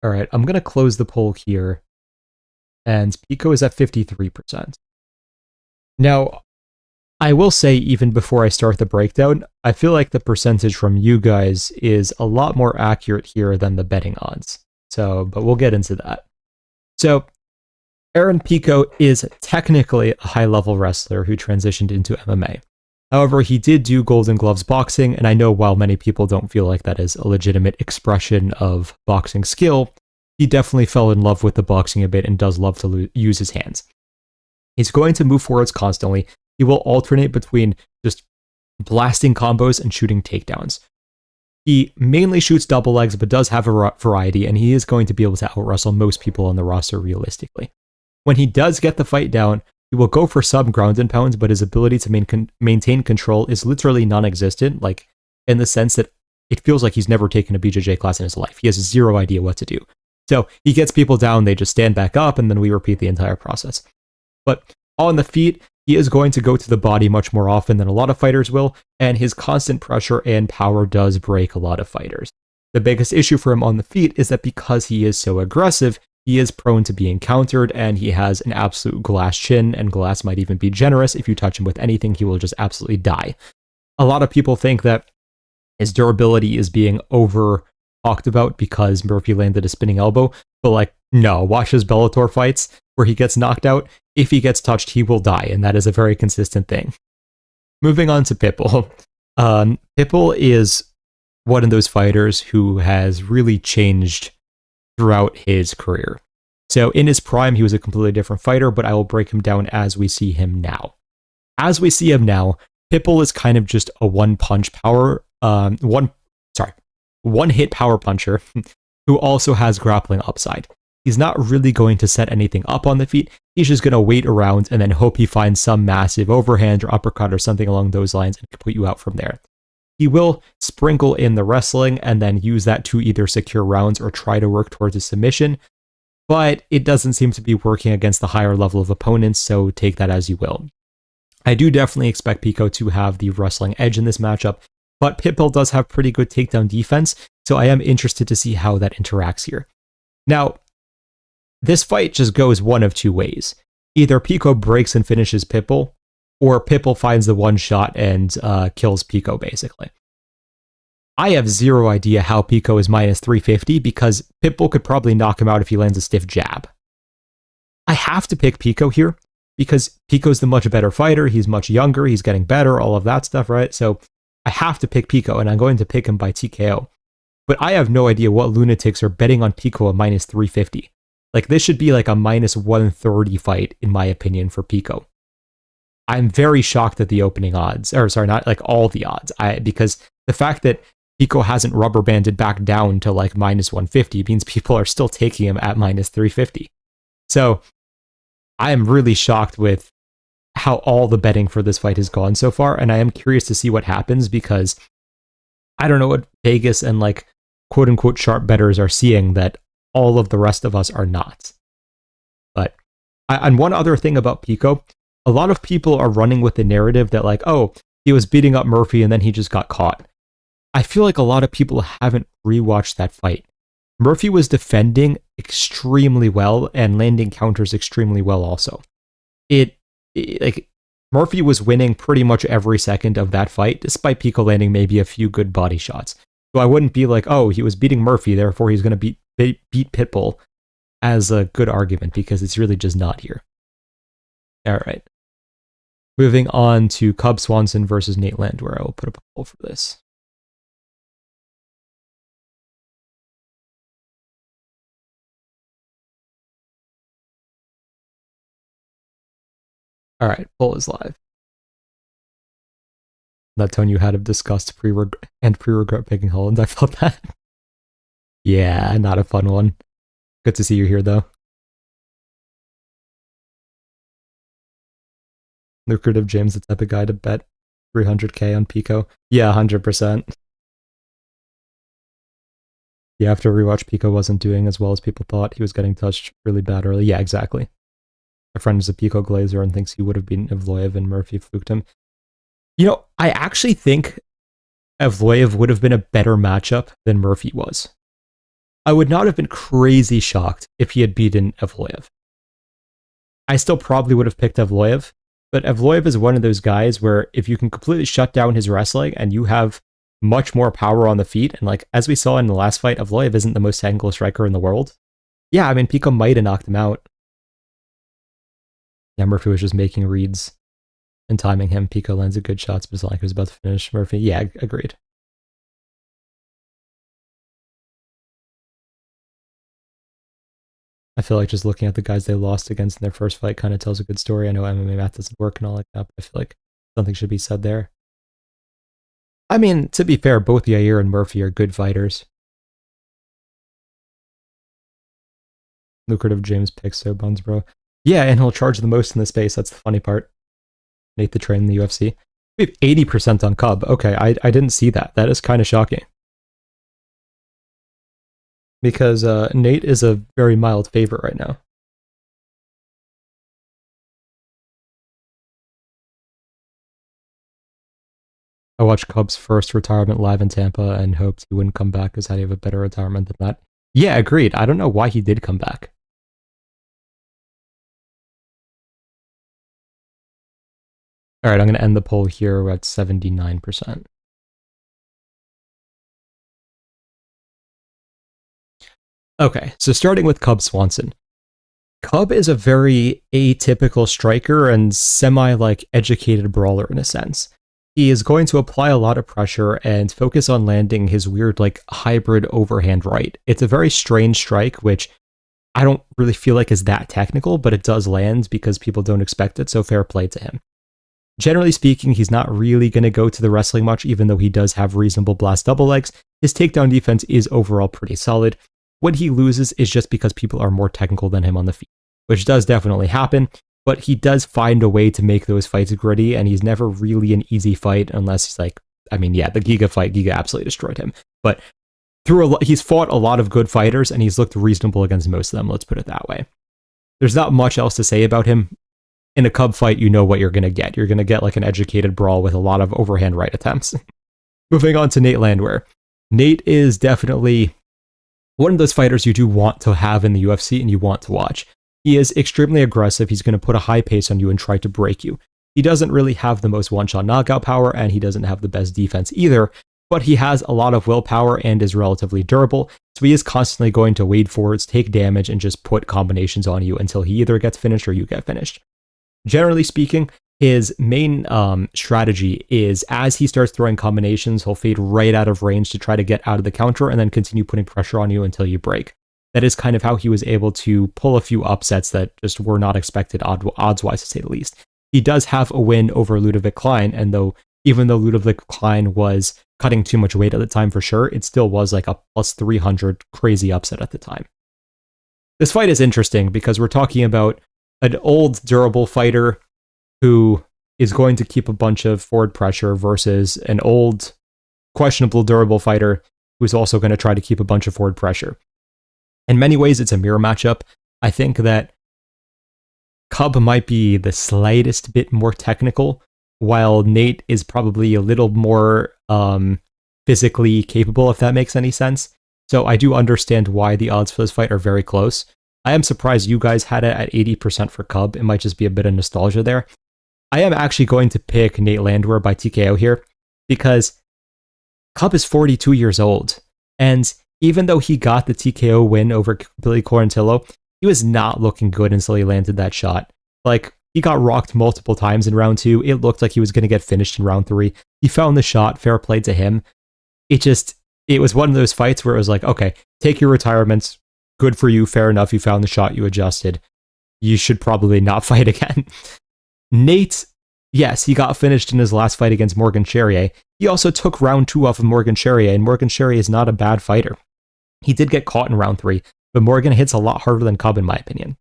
All right, I'm going to close the poll here. And Pico is at 53%. Now, I will say, even before I start the breakdown, I feel like the percentage from you guys is a lot more accurate here than the betting odds. So, but we'll get into that. So, Aaron Pico is technically a high-level wrestler who transitioned into MMA. However, he did do Golden Gloves boxing, and I know while many people don't feel like that is a legitimate expression of boxing skill, he definitely fell in love with the boxing a bit and does love to use his hands. He's going to move forwards constantly. He will alternate between just blasting combos and shooting takedowns. He mainly shoots double legs, but does have a variety, and he is going to be able to out-wrestle most people on the roster realistically. When he does get the fight down, he will go for some ground and pounds, but his ability to maintain control is literally non-existent, like in the sense that it feels like he's never taken a BJJ class in his life. He has zero idea what to do. So he gets people down, they just stand back up, and then we repeat the entire process. But on the feet, he is going to go to the body much more often than a lot of fighters will, and his constant pressure and power does break a lot of fighters. The biggest issue for him on the feet is that because he is so aggressive, he is prone to being countered, and he has an absolute glass chin, and glass might even be generous. If you touch him with anything, he will just absolutely die. A lot of people think that his durability is being over talked about because Murphy landed a spinning elbow, but like, no, watch his Bellator fights where he gets knocked out. If he gets touched, he will die, and that is a very consistent thing. Moving on to Pitbull. Pitbull is one of those fighters who has really changed throughout his career. So in his prime, he was a completely different fighter, but I will break him down as we see him now. As we see him now, Pitbull is kind of just a one-hit power puncher who also has grappling upside. He's not really going to set anything up on the feet. He's just going to wait around and then hope he finds some massive overhand or uppercut or something along those lines and put you out from there. He will sprinkle in the wrestling and then use that to either secure rounds or try to work towards a submission, but it doesn't seem to be working against the higher level of opponents, so take that as you will. I do definitely expect Pico to have the wrestling edge in this matchup, but Pitbull does have pretty good takedown defense, so I am interested to see how that interacts here. Now, this fight just goes one of two ways. Either Pico breaks and finishes Pitbull, or Pitbull finds the one shot and kills Pico, basically. I have zero idea how Pico is minus 350 because Pitbull could probably knock him out if he lands a stiff jab. I have to pick Pico here because Pico's the much better fighter, he's much younger, he's getting better, all of that stuff, right? So I have to pick Pico, and I'm going to pick him by TKO. But I have no idea what lunatics are betting on Pico at minus 350. Like, this should be like a minus 130 fight, in my opinion, for Pico. I'm very shocked at the opening odds, or sorry, not like all the odds, because the fact that Pico hasn't rubber banded back down to like minus 150 means people are still taking him at minus 350. So I am really shocked with how all the betting for this fight has gone so far, and I am curious to see what happens because I don't know what Vegas and like quote unquote sharp bettors are seeing that all of the rest of us are not. But and one other thing about Pico, a lot of people are running with the narrative that like, oh, he was beating up Murphy and then he just got caught. I feel like a lot of people haven't rewatched that fight. Murphy was defending extremely well and landing counters extremely well also. Like Murphy was winning pretty much every second of that fight, despite Pico landing maybe a few good body shots. So I wouldn't be like, oh, he was beating Murphy, therefore he's going to beat Pitbull as a good argument, because it's really just not here. All right. Moving on to Cub Swanson versus Nate Landwehr. I will put up a poll for this. All right, poll is live. That tone you had of disgust pre-regret picking Holland, I felt that. Yeah, not a fun one. Good to see you here, though. Lucrative James, the type of guy to bet 300k on Pico. Yeah, 100%. Yeah, after rewatch, Pico wasn't doing as well as people thought. He was getting touched really bad early. Yeah, exactly. My friend is a Pico Glazer and thinks he would have beaten Evloev and Murphy fluked him. You know, I actually think Evloev would have been a better matchup than Murphy was. I would not have been crazy shocked if he had beaten Evloev. I still probably would have picked Evloev, but Evloev is one of those guys where if you can completely shut down his wrestling and you have much more power on the feet, and like as we saw in the last fight, Evloev isn't the most technical striker in the world. Yeah, I mean, Pico might have knocked him out. Yeah, Murphy was just making reads and timing him. Pico lands a good shots, but it's not like he was about to finish Murphy. Yeah, agreed. I feel like just looking at the guys they lost against in their first fight kind of tells a good story. I know MMA math doesn't work and all like that, but I feel like something should be said there. I mean, to be fair, both Yair and Murphy are good fighters. Lucrative James picks so buns, bro. Yeah, and he'll charge the most in the space. That's the funny part. Nate the Train in the UFC. We have 80% on Cub. Okay, I didn't see that. That is kind of shocking. Because Nate is a very mild favorite right now. I watched Cub's first retirement live in Tampa and hoped he wouldn't come back because he'd have a better retirement than that. Yeah, agreed. I don't know why he did come back. All right, I'm going to end the poll here. We're at 79%. Okay, so starting with Cub Swanson. Cub is a very atypical striker and semi-like educated brawler in a sense. He is going to apply a lot of pressure and focus on landing his weird like hybrid overhand right. It's a very strange strike, which I don't really feel like is that technical, but it does land because people don't expect it, so fair play to him. Generally speaking, he's not really going to go to the wrestling much, even though he does have reasonable blast double legs. His takedown defense is overall pretty solid. When he loses is just because people are more technical than him on the feet, which does definitely happen, but he does find a way to make those fights gritty, and he's never really an easy fight unless he's like, I mean, yeah, the Giga fight, Giga absolutely destroyed him, but he's fought a lot of good fighters, and he's looked reasonable against most of them, let's put it that way. There's not much else to say about him. In a Cub fight, you know what you're going to get. You're going to get like an educated brawl with a lot of overhand right attempts. Moving on to Nate Landwehr. Nate is definitely one of those fighters you do want to have in the UFC and you want to watch. He is extremely aggressive. He's going to put a high pace on you and try to break you. He doesn't really have the most one-shot knockout power, and he doesn't have the best defense either, but he has a lot of willpower and is relatively durable, so he is constantly going to wade forwards, take damage, and just put combinations on you until he either gets finished or you get finished. Generally speaking, his main strategy is as he starts throwing combinations, he'll fade right out of range to try to get out of the counter and then continue putting pressure on you until you break. That is kind of how he was able to pull a few upsets that just were not expected odds-wise, to say the least. He does have a win over Ludovic Klein, and even though Ludovic Klein was cutting too much weight at the time for sure, it still was like a plus 300 crazy upset at the time. This fight is interesting because we're talking about an old, durable fighter who is going to keep a bunch of forward pressure versus an old, questionable, durable fighter who's also going to try to keep a bunch of forward pressure. In many ways, it's a mirror matchup. I think that Cub might be the slightest bit more technical, while Nate is probably a little more physically capable, if that makes any sense. So I do understand why the odds for this fight are very close. I am surprised you guys had it at 80% for Cub. It might just be a bit of nostalgia there. I am actually going to pick Nate Landwehr by TKO here because Cub is 42 years old. And even though he got the TKO win over Billy Quarantillo, he was not looking good until he landed that shot. Like, he got rocked multiple times in round 2. It looked like he was going to get finished in round 3. He found the shot, fair play to him. It was one of those fights where it was like, okay, take your retirements. Good for you, fair enough, you found the shot, you adjusted. You should probably not fight again. Nate, yes, he got finished in his last fight against Morgan Charrier. He also took round 2 off of Morgan Charrier, and Morgan Charrier is not a bad fighter. He did get caught in round 3, but Morgan hits a lot harder than Cub, in my opinion.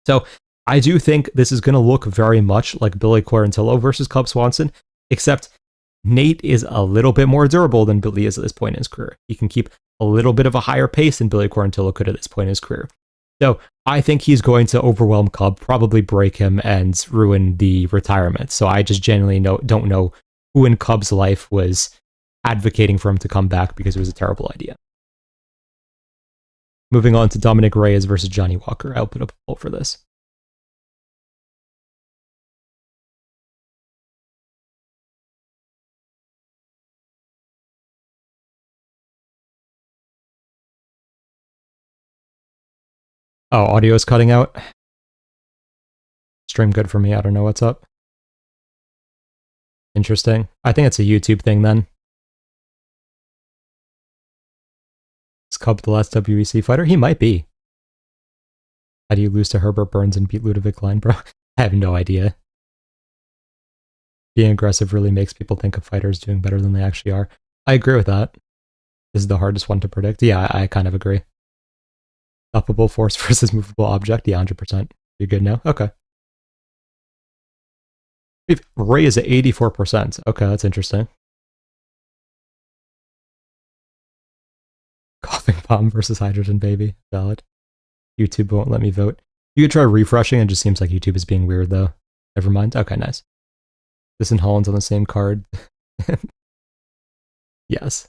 So I do think this is going to look very much like Billy Quarantillo versus Cub Swanson, except Nate is a little bit more durable than Billy is at this point in his career. He can keep a little bit of a higher pace than Billy Quarantillo could at this point in his career. So I think he's going to overwhelm Cub, probably break him, and ruin the retirement. So I just genuinely don't know who in Cub's life was advocating for him to come back because it was a terrible idea. Moving on to Dominick Reyes versus Johnny Walker. I'll put up a poll for this. Oh, audio is cutting out. Stream good for me. I don't know what's up. Interesting. I think it's a YouTube thing then. Is Cub the last WEC fighter? He might be. How do you lose to Herbert Burns and beat Ludovic Line, bro? I have no idea. Being aggressive really makes people think of fighters doing better than they actually are. I agree with that. This is the hardest one to predict. Yeah, I kind of agree. Stoppable force versus movable object. Yeah, 100%. You good now? Okay. Ray is at 84%. Okay, that's interesting. Coughing bomb versus hydrogen baby. Valid. YouTube won't let me vote. You could try refreshing. It just seems like YouTube is being weird, though. Never mind. Okay, nice. This and Holland's on the same card. Yes.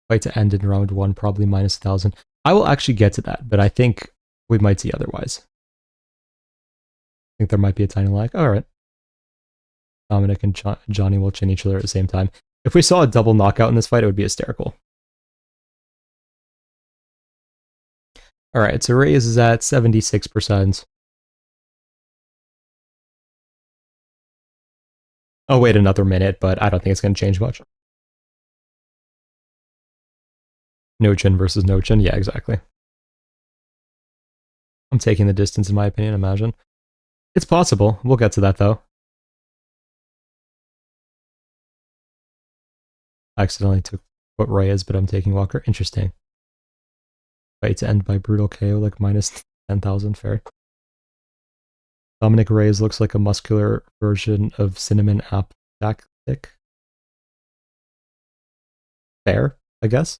Fight to end in round 1, probably minus 1,000. I will actually get to that, but I think we might see otherwise. I think there might be a tiny lag. All right. Dominick and Johnny will chin each other at the same time. If we saw a double knockout in this fight, it would be hysterical. All right, so Reyes is at 76%. I'll wait another minute, but I don't think it's going to change much. No chin versus no chin. Yeah, exactly. I'm taking the distance in my opinion, imagine. It's possible. We'll get to that though. I accidentally took what Reyes, but I'm taking Walker. Interesting. Fight to end by brutal KO, like minus 10,000. Fair. Dominick Reyes looks like a muscular version of Cinnamon Apple Jack Stick. Fair, I guess.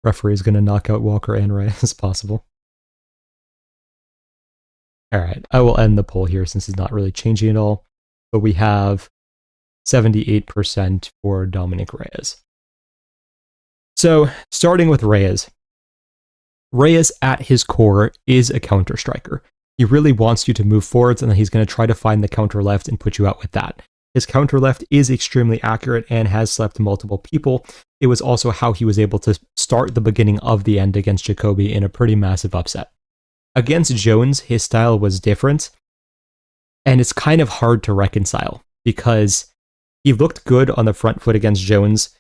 Referee's going to knock out Walker and Reyes as possible. Alright, I will end the poll here since it's not really changing at all. But we have 78% for Dominick Reyes. So, starting with Reyes. Reyes, at his core, is a counter striker. He really wants you to move forwards, and then he's going to try to find the counter left and put you out with that. His counter left is extremely accurate and has slept multiple people. It was also how he was able to start the beginning of the end against Jacoby in a pretty massive upset. Against Jones, his style was different, and it's kind of hard to reconcile because he looked good on the front foot against Jones.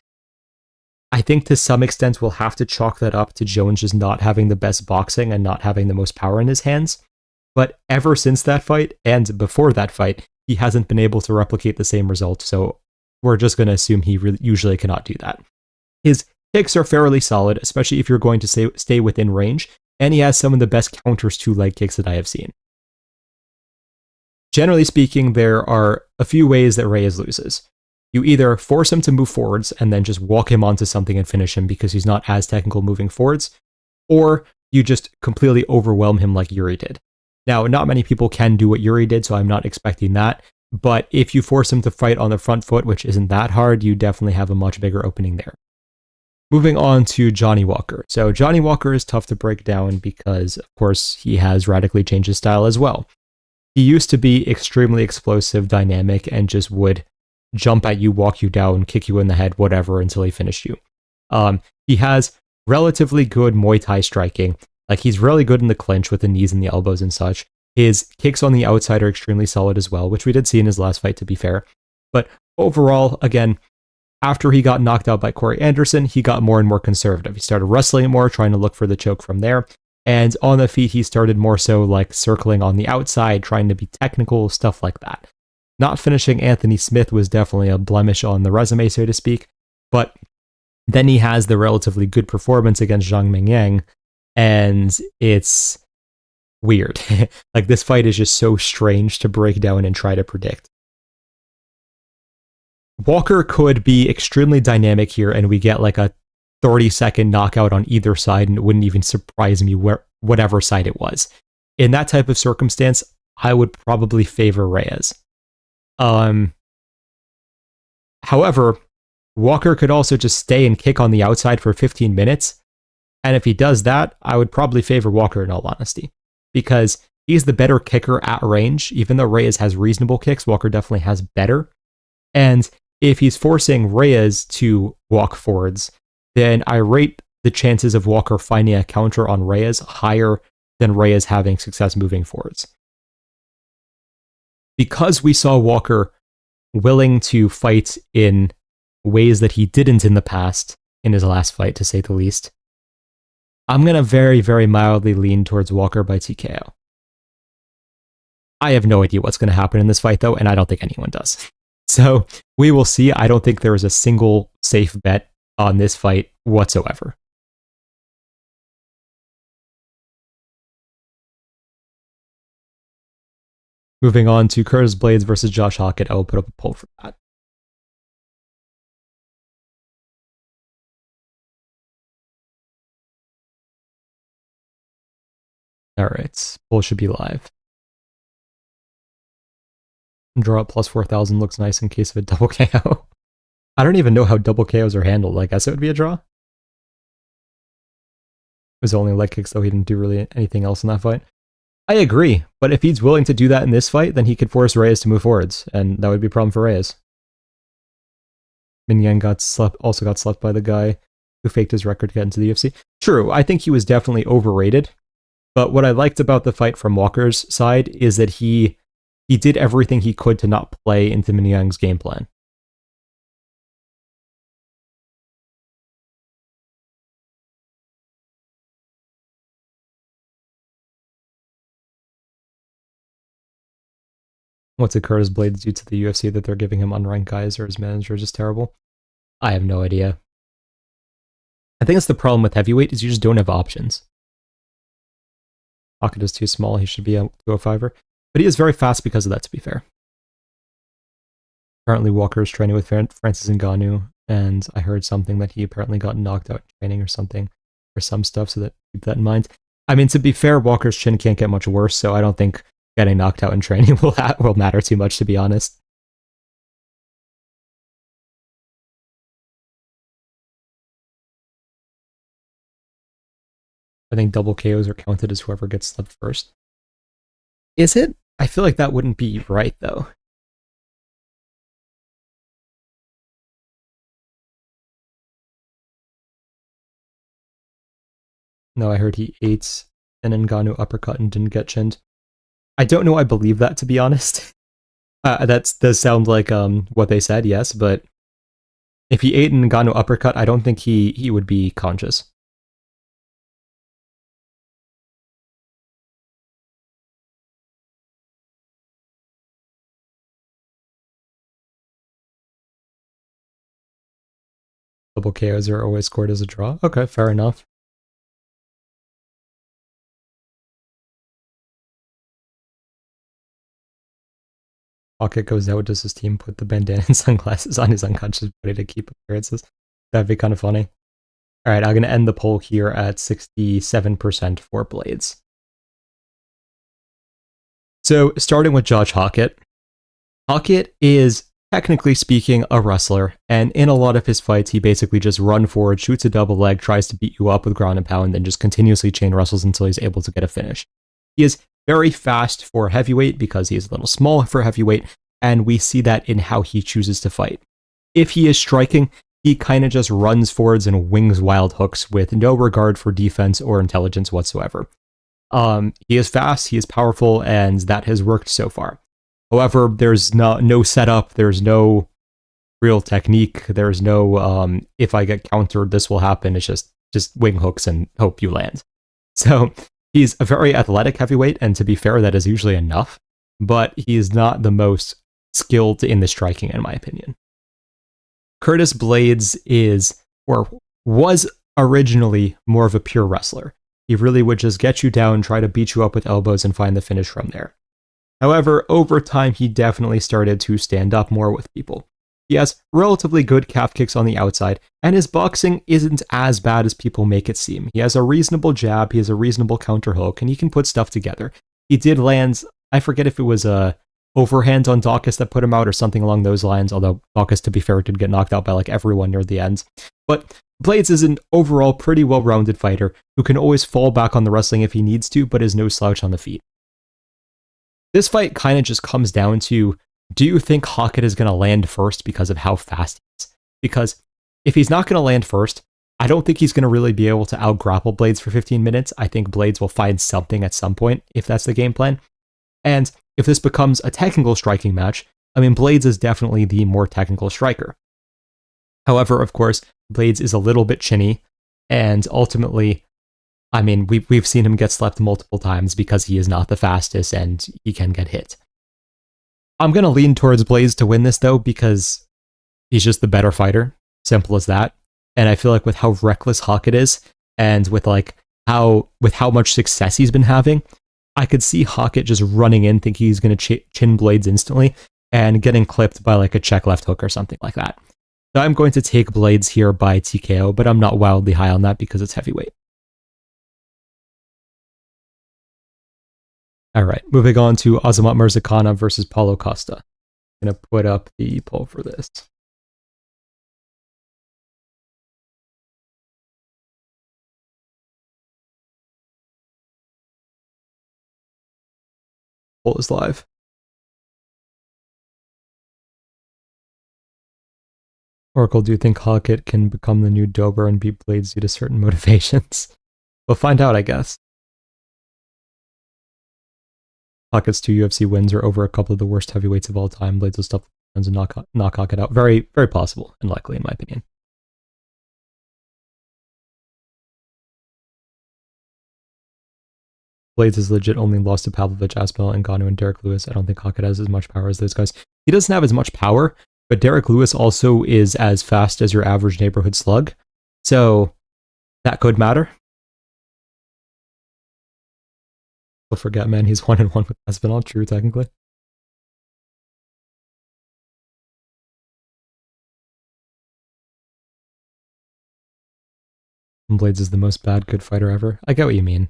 I think to some extent we'll have to chalk that up to Jones just not having the best boxing and not having the most power in his hands. But ever since that fight, and before that fight, he hasn't been able to replicate the same result, so we're just going to assume he usually cannot do that. His kicks are fairly solid, especially if you're going to stay within range, and he has some of the best counters to leg kicks that I have seen. Generally speaking, there are a few ways that Reyes loses. You either force him to move forwards and then just walk him onto something and finish him because he's not as technical moving forwards, or you just completely overwhelm him like Jiří did. Now, not many people can do what Jiří did, so I'm not expecting that, but if you force him to fight on the front foot, which isn't that hard, you definitely have a much bigger opening there. Moving on to Johnny Walker. So Johnny Walker is tough to break down because, of course, he has radically changed his style as well. He used to be extremely explosive, dynamic, and just would jump at you, walk you down, kick you in the head, whatever, until he finished you. He has relatively good Muay Thai striking. Like, he's really good in the clinch with the knees and the elbows and such. His kicks on the outside are extremely solid as well, which we did see in his last fight, to be fair. But overall, again, after he got knocked out by Corey Anderson, he got more and more conservative. He started wrestling more, trying to look for the choke from there. And on the feet, he started more so like circling on the outside, trying to be technical, stuff like that. Not finishing Anthony Smith was definitely a blemish on the resume, so to speak. But then he has the relatively good performance against Zhang Mingyang, and it's weird. Like, this fight is just so strange to break down and try to predict. Walker could be extremely dynamic here, and we get like a 30-second knockout on either side, and it wouldn't even surprise me whatever side it was. In that type of circumstance, I would probably favor Reyes. However, Walker could also just stay and kick on the outside for 15 minutes, and if he does that, I would probably favor Walker in all honesty, because he's the better kicker at range. Even though Reyes has reasonable kicks, Walker definitely has better. And if he's forcing Reyes to walk forwards, then I rate the chances of Walker finding a counter on Reyes higher than Reyes having success moving forwards. Because we saw Walker willing to fight in ways that he didn't in the past, in his last fight, to say the least, I'm going to very, very mildly lean towards Walker by TKO. I have no idea what's going to happen in this fight, though, and I don't think anyone does. So we will see. I don't think there is a single safe bet on this fight whatsoever. Moving on to Curtis Blaydes versus Josh Hokit. I will put up a poll for that. Alright, poll should be live. Draw up plus 4,000 looks nice in case of a double KO. I don't even know how double KOs are handled. I guess it would be a draw. It was only leg kicks, though he didn't do really anything else in that fight. I agree, but if he's willing to do that in this fight, then he could force Reyes to move forwards, and that would be a problem for Reyes. Minyan also got slept by the guy who faked his record to get into the UFC. True, I think he was definitely overrated, but what I liked about the fight from Walker's side is that he did everything he could to not play into Minyang's game plan. What's did Curtis Blaydes do to the UFC that they're giving him unranked guys, or his manager is just terrible? I have no idea. I think that's the problem with heavyweight, is you just don't have options. Hokit is too small, he should be a 205er. But he is very fast because of that, to be fair. Apparently Walker is training with Francis Ngannou, and I heard something that he apparently got knocked out in training or something, or some stuff, so keep that in mind. I mean, to be fair, Walker's chin can't get much worse, so I don't think getting knocked out in training will matter too much, to be honest. I think double KOs are counted as whoever gets slept first. Is it? I feel like that wouldn't be right, though. No, I heard he ate an Ngannou uppercut and didn't get chinned. I don't know I believe that, to be honest. That does sound like what they said, yes, but if he ate an Ngannou uppercut, I don't think he would be conscious. Double KOs are always scored as a draw. Okay, fair enough. Hokit goes out, does his team put the bandana and sunglasses on his unconscious body to keep appearances? That'd be kind of funny. Alright, I'm going to end the poll here at 67% for Blaydes. So, starting with Josh Hokit. Hokit is, technically speaking, a wrestler, and in a lot of his fights, he basically just runs forward, shoots a double leg, tries to beat you up with ground and pound, and just continuously chain wrestles until he's able to get a finish. He is very fast for heavyweight because he is a little small for heavyweight, and we see that in how he chooses to fight. If he is striking, he kind of just runs forwards and wings wild hooks with no regard for defense or intelligence whatsoever. He is fast, he is powerful, and that has worked so far. However, there's no setup, there's no real technique, there's no, if I get countered, this will happen. It's just wing hooks and hope you land. So he's a very athletic heavyweight, and to be fair, that is usually enough, but he is not the most skilled in the striking, in my opinion. Curtis Blaydes is, or was originally, more of a pure wrestler. He really would just get you down, try to beat you up with elbows, and find the finish from there. However, over time, he definitely started to stand up more with people. He has relatively good calf kicks on the outside, and his boxing isn't as bad as people make it seem. He has a reasonable jab, he has a reasonable counter hook, and he can put stuff together. He did land, I forget if it was a overhand on Dawkins that put him out or something along those lines, although Dawkins, to be fair, did get knocked out by like everyone near the end. But Blaydes is an overall pretty well-rounded fighter who can always fall back on the wrestling if he needs to, but is no slouch on the feet. This fight kind of just comes down to, do you think Hokit is going to land first because of how fast he is? Because if he's not going to land first, I don't think he's going to really be able to out-grapple Blaydes for 15 minutes. I think Blaydes will find something at some point, if that's the game plan. And if this becomes a technical striking match, I mean, Blaydes is definitely the more technical striker. However, of course, Blaydes is a little bit chinny, and ultimately, I mean, we've seen him get slept multiple times because he is not the fastest and he can get hit. I'm going to lean towards Blaydes to win this, though, because he's just the better fighter. Simple as that. And I feel like with how reckless Hokit is, and with how much success he's been having, I could see Hokit just running in, thinking he's going to chin Blaydes instantly, and getting clipped by like a check left hook or something like that. So I'm going to take Blaydes here by TKO, but I'm not wildly high on that because it's heavyweight. All right, moving on to Azamat Murzakanov versus Paulo Costa. I'm going to put up the poll for this. Poll is live. Oracle, do you think Hokit can become the new Dober and beat Blaydes due to certain motivations? We'll find out, I guess. Hokit's 2 UFC wins are over a couple of the worst heavyweights of all time. Blaydes will stuff and knock Hokit out. Very, very possible and likely, in my opinion. Blaydes is legit only lost to Pavlovich, Aspinall, and Ngannou and Derek Lewis. I don't think Hokit has as much power as those guys. He doesn't have as much power, but Derek Lewis also is as fast as your average neighborhood slug. So that could matter. Don't forget, man, he's 1-1 with Aspinall. True, technically. And Blaydes is the most bad good fighter ever. I get what you mean.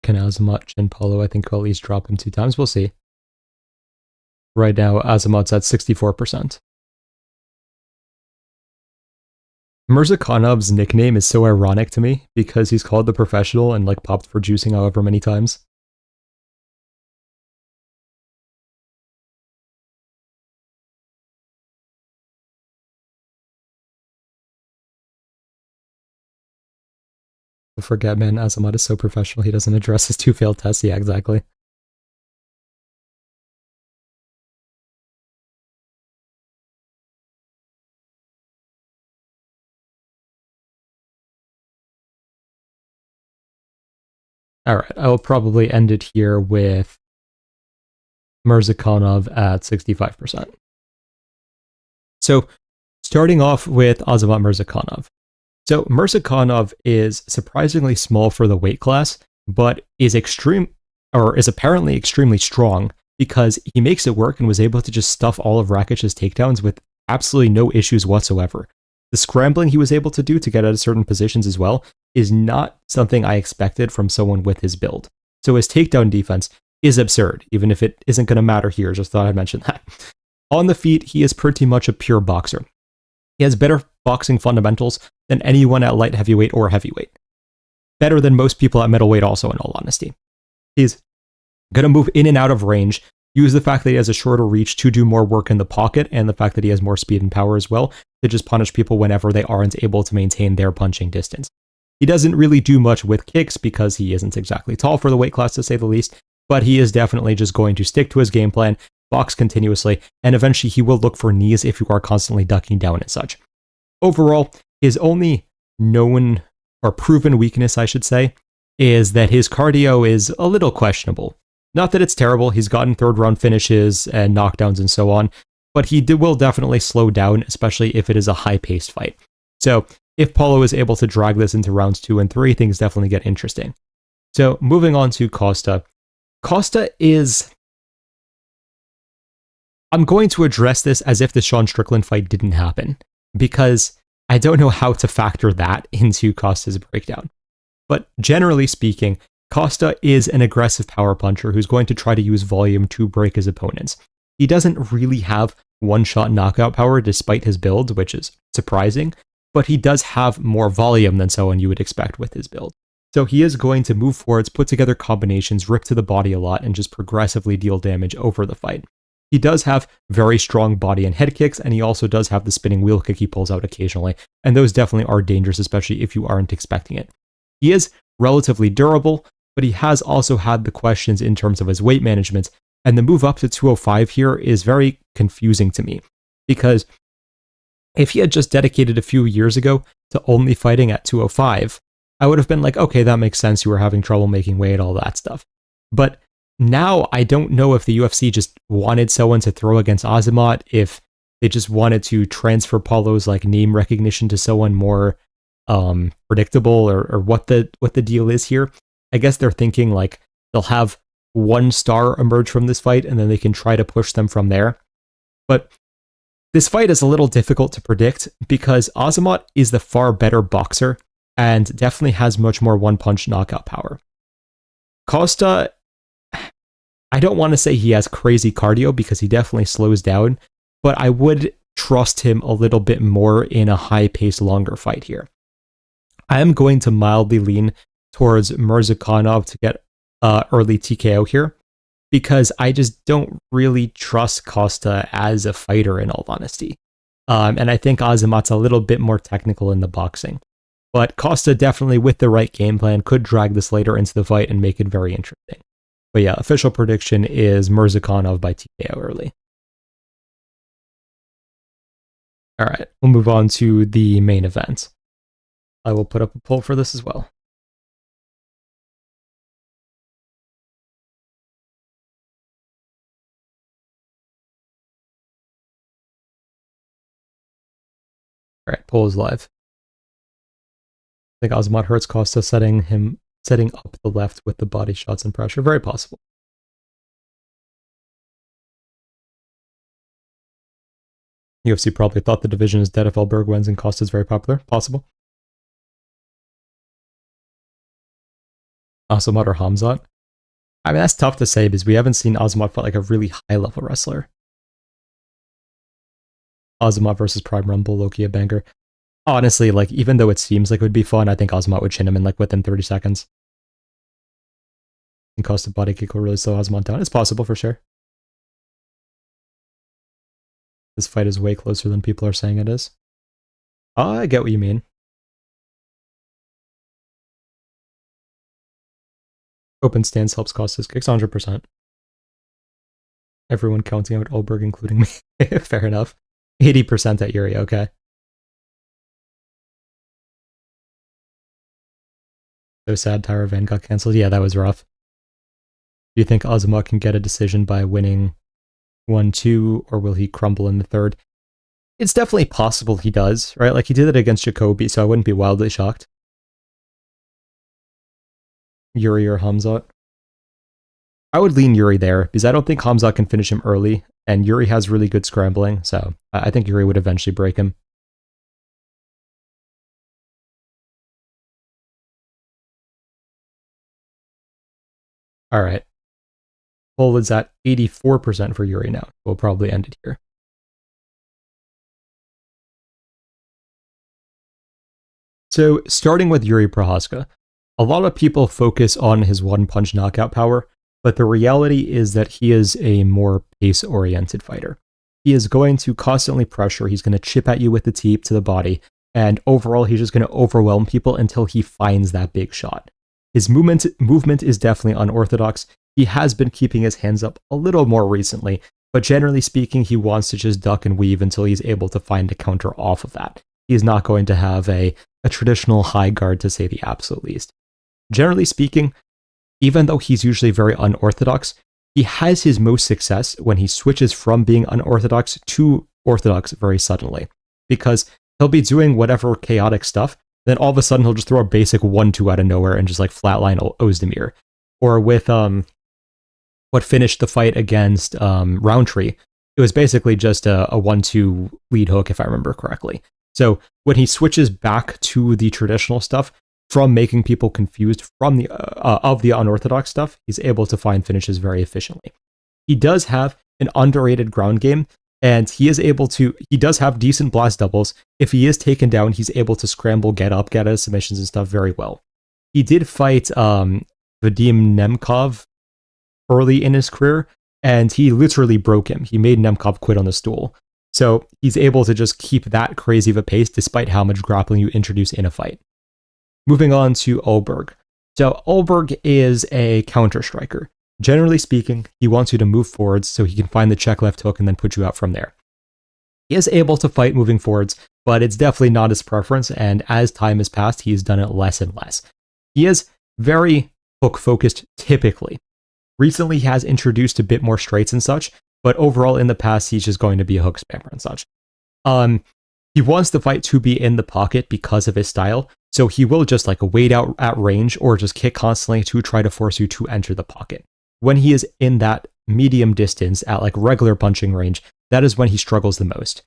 Can Azamat and Paulo, I think, will at least drop him 2 times. We'll see. Right now, Azamat's at 64%. Murzakanov's nickname is so ironic to me because he's called the Professional and like popped for juicing however many times. Don't forget, man, Azamat is so professional he doesn't address his 2 failed tests. Yeah, exactly. Alright, I will probably end it here with Murzakanov at 65%. So, starting off with Azamat Murzakanov. So, Murzakanov is surprisingly small for the weight class, but is apparently extremely strong because he makes it work and was able to just stuff all of Rakic's takedowns with absolutely no issues whatsoever. The scrambling he was able to do to get out of certain positions as well is not something I expected from someone with his build. So his takedown defense is absurd, even if it isn't going to matter here, just thought I'd mention that. On the feet, he is pretty much a pure boxer. He has better boxing fundamentals than anyone at light heavyweight or heavyweight. Better than most people at middleweight also, in all honesty. He's going to move in and out of range, use the fact that he has a shorter reach to do more work in the pocket, and the fact that he has more speed and power as well, to just punish people whenever they aren't able to maintain their punching distance. He doesn't really do much with kicks because he isn't exactly tall for the weight class, to say the least, but he is definitely just going to stick to his game plan, box continuously, and eventually he will look for knees if you are constantly ducking down and such. Overall, his only known or proven weakness, I should say, is that his cardio is a little questionable. Not that it's terrible, he's gotten 3rd round finishes and knockdowns and so on, but he will definitely slow down, especially if it is a high-paced fight. So if Paulo is able to drag this into rounds 2 and 3, things definitely get interesting. So moving on to Costa. Costa is... I'm going to address this as if the Sean Strickland fight didn't happen, because I don't know how to factor that into Costa's breakdown. But generally speaking, Costa is an aggressive power puncher who's going to try to use volume to break his opponents. He doesn't really have one-shot knockout power despite his build, which is surprising, but he does have more volume than someone you would expect with his build. So he is going to move forwards, put together combinations, rip to the body a lot, and just progressively deal damage over the fight. He does have very strong body and head kicks, and he also does have the spinning wheel kick he pulls out occasionally, and those definitely are dangerous, especially if you aren't expecting it. He is relatively durable, but he has also had the questions in terms of his weight management, and the move up to 205 here is very confusing to me, because if he had just dedicated a few years ago to only fighting at 205, I would have been like, okay, that makes sense, you were having trouble making weight, all that stuff. But now I don't know if the UFC just wanted someone to throw against Azamat, if they just wanted to transfer Paulo's like name recognition to someone more predictable, or what the deal is here. I guess they're thinking like they'll have one star emerge from this fight and then they can try to push them from there. But this fight is a little difficult to predict because Azamat is the far better boxer and definitely has much more one-punch knockout power. Costa, I don't want to say he has crazy cardio because he definitely slows down, but I would trust him a little bit more in a high-paced, longer fight here. I am going to mildly lean towards Murzakanov to get early TKO here, because I just don't really trust Costa as a fighter, in all honesty. And I think Azamat's a little bit more technical in the boxing. But Costa definitely, with the right game plan, could drag this later into the fight and make it very interesting. But yeah, official prediction is Murzakanov by TKO early. Alright, we'll move on to the main event. I will put up a poll for this as well. Alright, poll is live. I think Azamat hurts Costa, setting up the left with the body shots and pressure. Very possible. UFC probably thought the division is dead if Ulberg wins and Costa is very popular. Possible. Azamat or Khamzat? I mean, that's tough to say because we haven't seen Azamat fight like a really high-level wrestler. Azamat versus Prime Rumble, Luque, a banger. Honestly, like, even though it seems like it would be fun, I think Azamat would chin him in like within 30 seconds. And Costa body kick will really slow Azamat down. It's possible for sure. This fight is way closer than people are saying it is. I get what you mean. Open stance helps Costa's kicks 100%. Everyone counting out Ulberg, including me. Fair enough. 80% at Jiří, okay. So sad Tyra Van got cancelled. Yeah, that was rough. Do you think Azamat can get a decision by winning 1-2, or will he crumble in the third? It's definitely possible he does, right? Like, he did it against Jacoby, so I wouldn't be wildly shocked. Jiří or Khamzat? I would lean Jiří there, because I don't think Khamzat can finish him early, and Jiří has really good scrambling, so I think Jiří would eventually break him. Alright. Poll is at 84% for Jiří now. We'll probably end it here. So, starting with Jiří Procházka, a lot of people focus on his one-punch knockout power, but the reality is that he is a more pace-oriented fighter. He is going to constantly pressure, he's going to chip at you with the teep to the body, and overall he's just going to overwhelm people until he finds that big shot. His movement is definitely unorthodox. He has been keeping his hands up a little more recently, but generally speaking, he wants to just duck and weave until he's able to find a counter off of that. He's not going to have a traditional high guard, to say the absolute least. Generally speaking, even though he's usually very unorthodox, he has his most success when he switches from being unorthodox to orthodox very suddenly, because He'll be doing whatever chaotic stuff. Then all of a sudden he'll just throw a basic 1-2 out of nowhere and just like flatline Ozdemir. Or with what finished the fight against Roundtree, it was basically just a 1-2 lead hook, if I remember correctly. So when he switches back to the traditional stuff, from making people confused from the of the unorthodox stuff, he's able to find finishes very efficiently. He does have an underrated ground game, and he does have decent blast doubles. If he is taken down, he's able to scramble, get up, get out of submissions and stuff very well. He did fight Vadim Nemkov early in his career, and he literally broke him. He made Nemkov quit on the stool. So he's able to just keep that crazy of a pace despite how much grappling you introduce in a fight. Moving on to Ulberg. So Ulberg is a counter striker. Generally speaking, he wants you to move forwards so he can find the check left hook and then put you out from there. He is able to fight moving forwards, but it's definitely not his preference, and as time has passed, he's done it less and less. He is very hook focused typically. Recently, he has introduced a bit more straights and such, but overall in the past, he's just going to be a hook spammer and such. He wants the fight to be in the pocket because of his style, so he will just like wait out at range or just kick constantly to try to force you to enter the pocket. When he is in that medium distance at like regular punching range, that is when he struggles the most.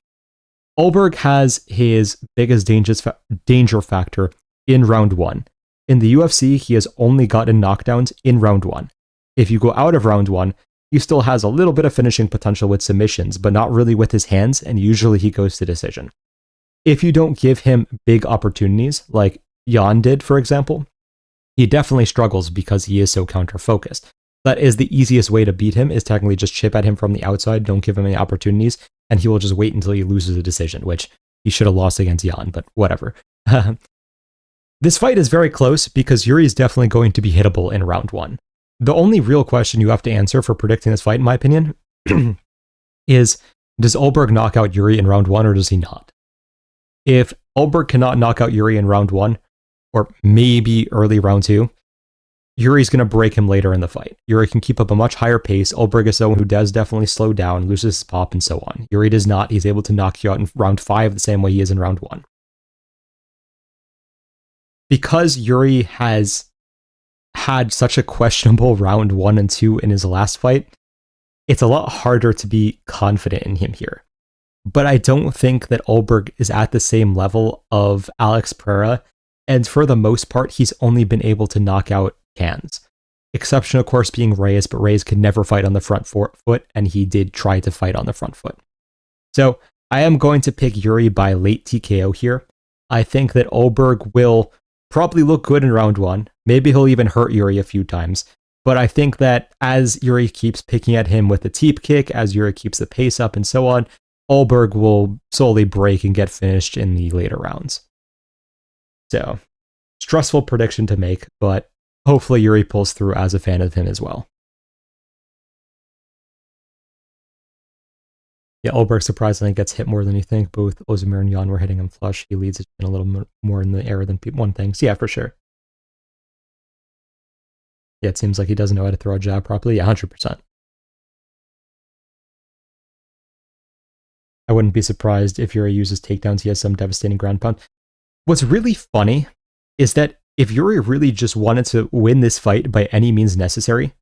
Ulberg has his biggest danger factor in round 1. In the UFC, he has only gotten knockdowns in round 1. If you go out of round 1, he still has a little bit of finishing potential with submissions, but not really with his hands, and usually he goes to decision. If you don't give him big opportunities, like Jan did, for example, he definitely struggles because he is so counter-focused. That is the easiest way to beat him, is technically just chip at him from the outside, don't give him any opportunities, and he will just wait until he loses a decision, which he should have lost against Jan, but whatever. This fight is very close because Jiří is definitely going to be hittable in round 1. The only real question you have to answer for predicting this fight, in my opinion, is does Ulberg knock out Jiří in round 1 or does he not? If Ulberg cannot knock out Jiří in round 1, or maybe early round 2, Jiří's going to break him later in the fight. Jiří can keep up a much higher pace. Ulberg is someone who does definitely slow down, loses his pop, and so on. Jiří does not. He's able to knock you out in round 5 the same way he is in round 1. Because Jiří has had such a questionable round 1 and 2 in his last fight, it's a lot harder to be confident in him here. But I don't think that Ulberg is at the same level of Alex Pereira, and for the most part, he's only been able to knock out cans. Exception, of course, being Reyes, but Reyes could never fight on the front foot, and he did try to fight on the front foot. So I am going to pick Jiří by late TKO here. I think that Ulberg will probably look good in round 1. Maybe he'll even hurt Jiří a few times. But I think that as Jiří keeps picking at him with the teep kick, as Jiří keeps the pace up and so on, Ulberg will slowly break and get finished in the later rounds. So, stressful prediction to make, but hopefully Jiří pulls through as a fan of him as well. Yeah, Ulberg surprisingly gets hit more than you think. Both Ozdemir and Jan were hitting him flush. He leads it a little more in the air than one thinks. Yeah, for sure. Yeah, it seems like he doesn't know how to throw a jab properly. Yeah, 100%. I wouldn't be surprised if Jiří uses takedowns. He has some devastating ground pound. What's really funny is that if Jiří really just wanted to win this fight by any means necessary,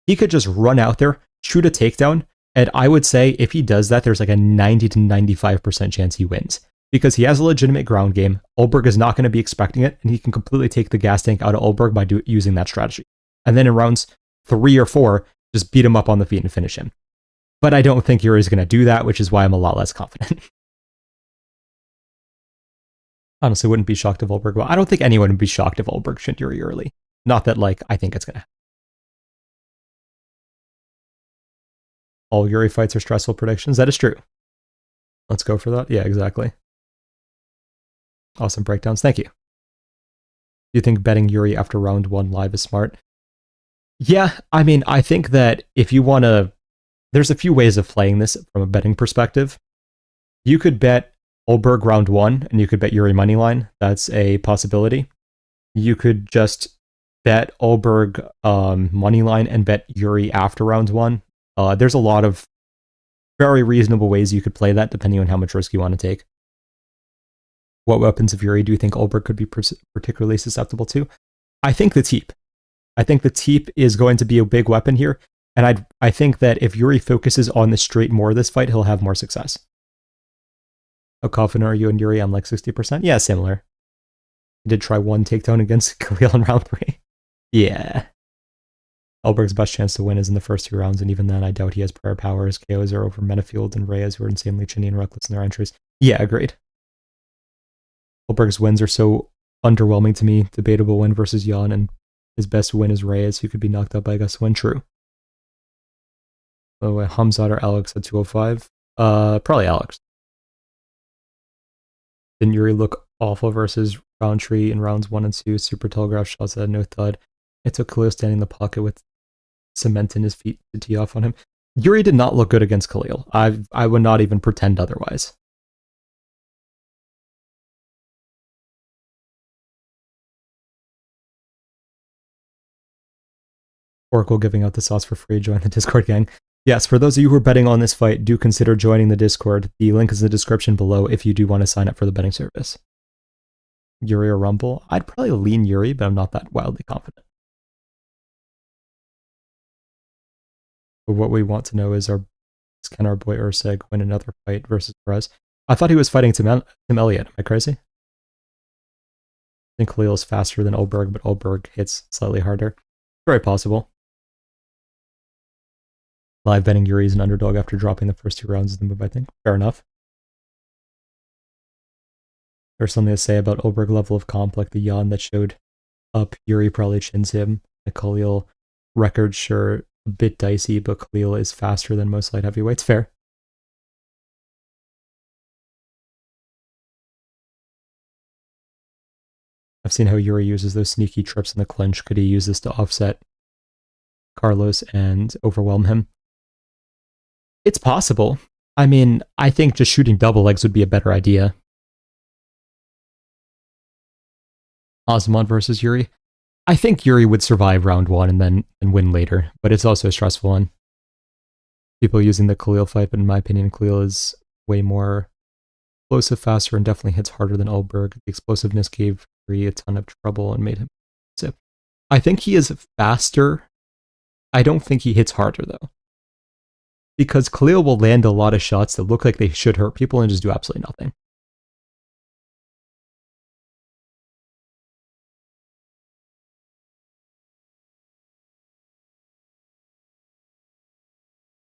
he could just run out there, shoot a takedown, and I would say if he does that, there's like a 90 to 95% chance he wins. Because he has a legitimate ground game, Ulberg is not going to be expecting it, and he can completely take the gas tank out of Ulberg by using that strategy. And then in rounds 3 or 4, just beat him up on the feet and finish him. But I don't think Jiří is going to do that, which is why I'm a lot less confident. Honestly, wouldn't be shocked if Ulberg... Well, I don't think anyone would be shocked if Ulberg shouldn't Jiří early. Not that, like, I think it's going to happen. All Jiří fights are stressful predictions. That is true. Let's go for that. Yeah, exactly. Awesome breakdowns. Thank you. Do you think betting Jiří after round 1 live is smart? Yeah, I mean, I think that if you want to... There's a few ways of playing this from a betting perspective. You could bet Ulberg round 1, and you could bet Jiří moneyline. That's a possibility. You could just bet Ulberg moneyline and bet Jiří after round 1. There's a lot of very reasonable ways you could play that, depending on how much risk you want to take. what weapons of Jiří do you think Ulberg could be particularly susceptible to? I think the teep. I think the teep is going to be a big weapon here, and I think that if Jiří focuses on the straight more this fight, he'll have more success. How confident are you in Jiří? I'm like 60%. Yeah, similar. He did try one takedown against Khalil in round 3. Yeah. Ulberg's best chance to win is in the first 2 rounds, and even then, I doubt he has prior power. His KOs are over Menafield and Reyes, who are insanely chinny and reckless in their entries. Yeah, agreed. Ulberg's wins are so underwhelming to me. Debatable win versus Jan, and his best win is Reyes, who could be knocked out by Gastelum. True. By the way, Hamzat or Alex at 205? Probably Alex. Didn't Jiří look awful versus Roundtree in rounds 1 and 2? Super telegraph shots that had no thud. It took Khalil standing in the pocket with cement in his feet to tee off on him. Jiří did not look good against Khalil. I would not even pretend otherwise. Oracle giving out the sauce for free. Join the Discord gang. Yes, for those of you who are betting on this fight, do consider joining the Discord. The link is in the description below if you do want to sign up for the betting service. Jiří or Rumble? I'd probably lean Jiří, but I'm not that wildly confident. But what we want to know is, can our boy Urseg win another fight versus Perez? I thought he was fighting Tim Elliott. Am I crazy? I think Khalil is faster than Ulberg, but Ulberg hits slightly harder. Very possible. Live betting Jiří is an underdog after dropping the first 2 rounds of the move, I think. Fair enough. There's something to say about Ulberg level of comp, like the Jan that showed up. Jiří probably chins him. The Khalil record, sure, a bit dicey, but Khalil is faster than most light heavyweights. Fair. I've seen how Jiří uses those sneaky trips in the clinch. Could he use this to offset Carlos and overwhelm him? It's possible. I mean, I think just shooting double legs would be a better idea. Azamat versus Jiří. I think Jiří would survive round 1 and then win later, but it's also a stressful one. People using the Khalil fight, but in my opinion, Khalil is way more explosive, faster, and definitely hits harder than Ulberg. The explosiveness gave Jiří a ton of trouble and made him sick. I think he is faster. I don't think he hits harder, though. Because Khalil will land a lot of shots that look like they should hurt people and just do absolutely nothing.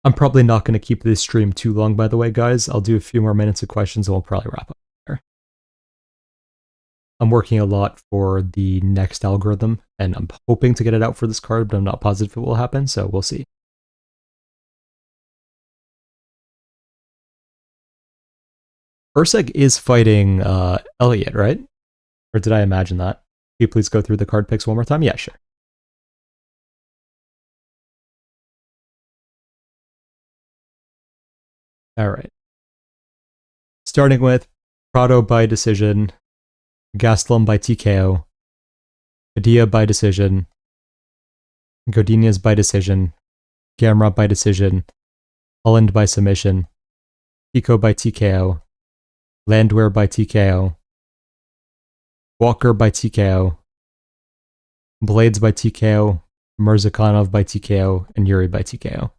I'm probably not going to keep this stream too long, by the way, guys. I'll do a few more minutes of questions and we'll probably wrap up there. I'm working a lot for the next algorithm, and I'm hoping to get it out for this card, but I'm not positive it will happen, so we'll see. Urseg is fighting Elliott, right? Or did I imagine that? Can you please go through the card picks one more time? Yeah, sure. All right. Starting with Prado by decision, Gastelum by TKO, Padilla by decision, Godinez by decision, Gamrot by decision, Holland by submission, Pico by TKO, Landwehr by TKO, Walker by TKO, Blaydes by TKO, Murzakanov by TKO, and Jiří by TKO.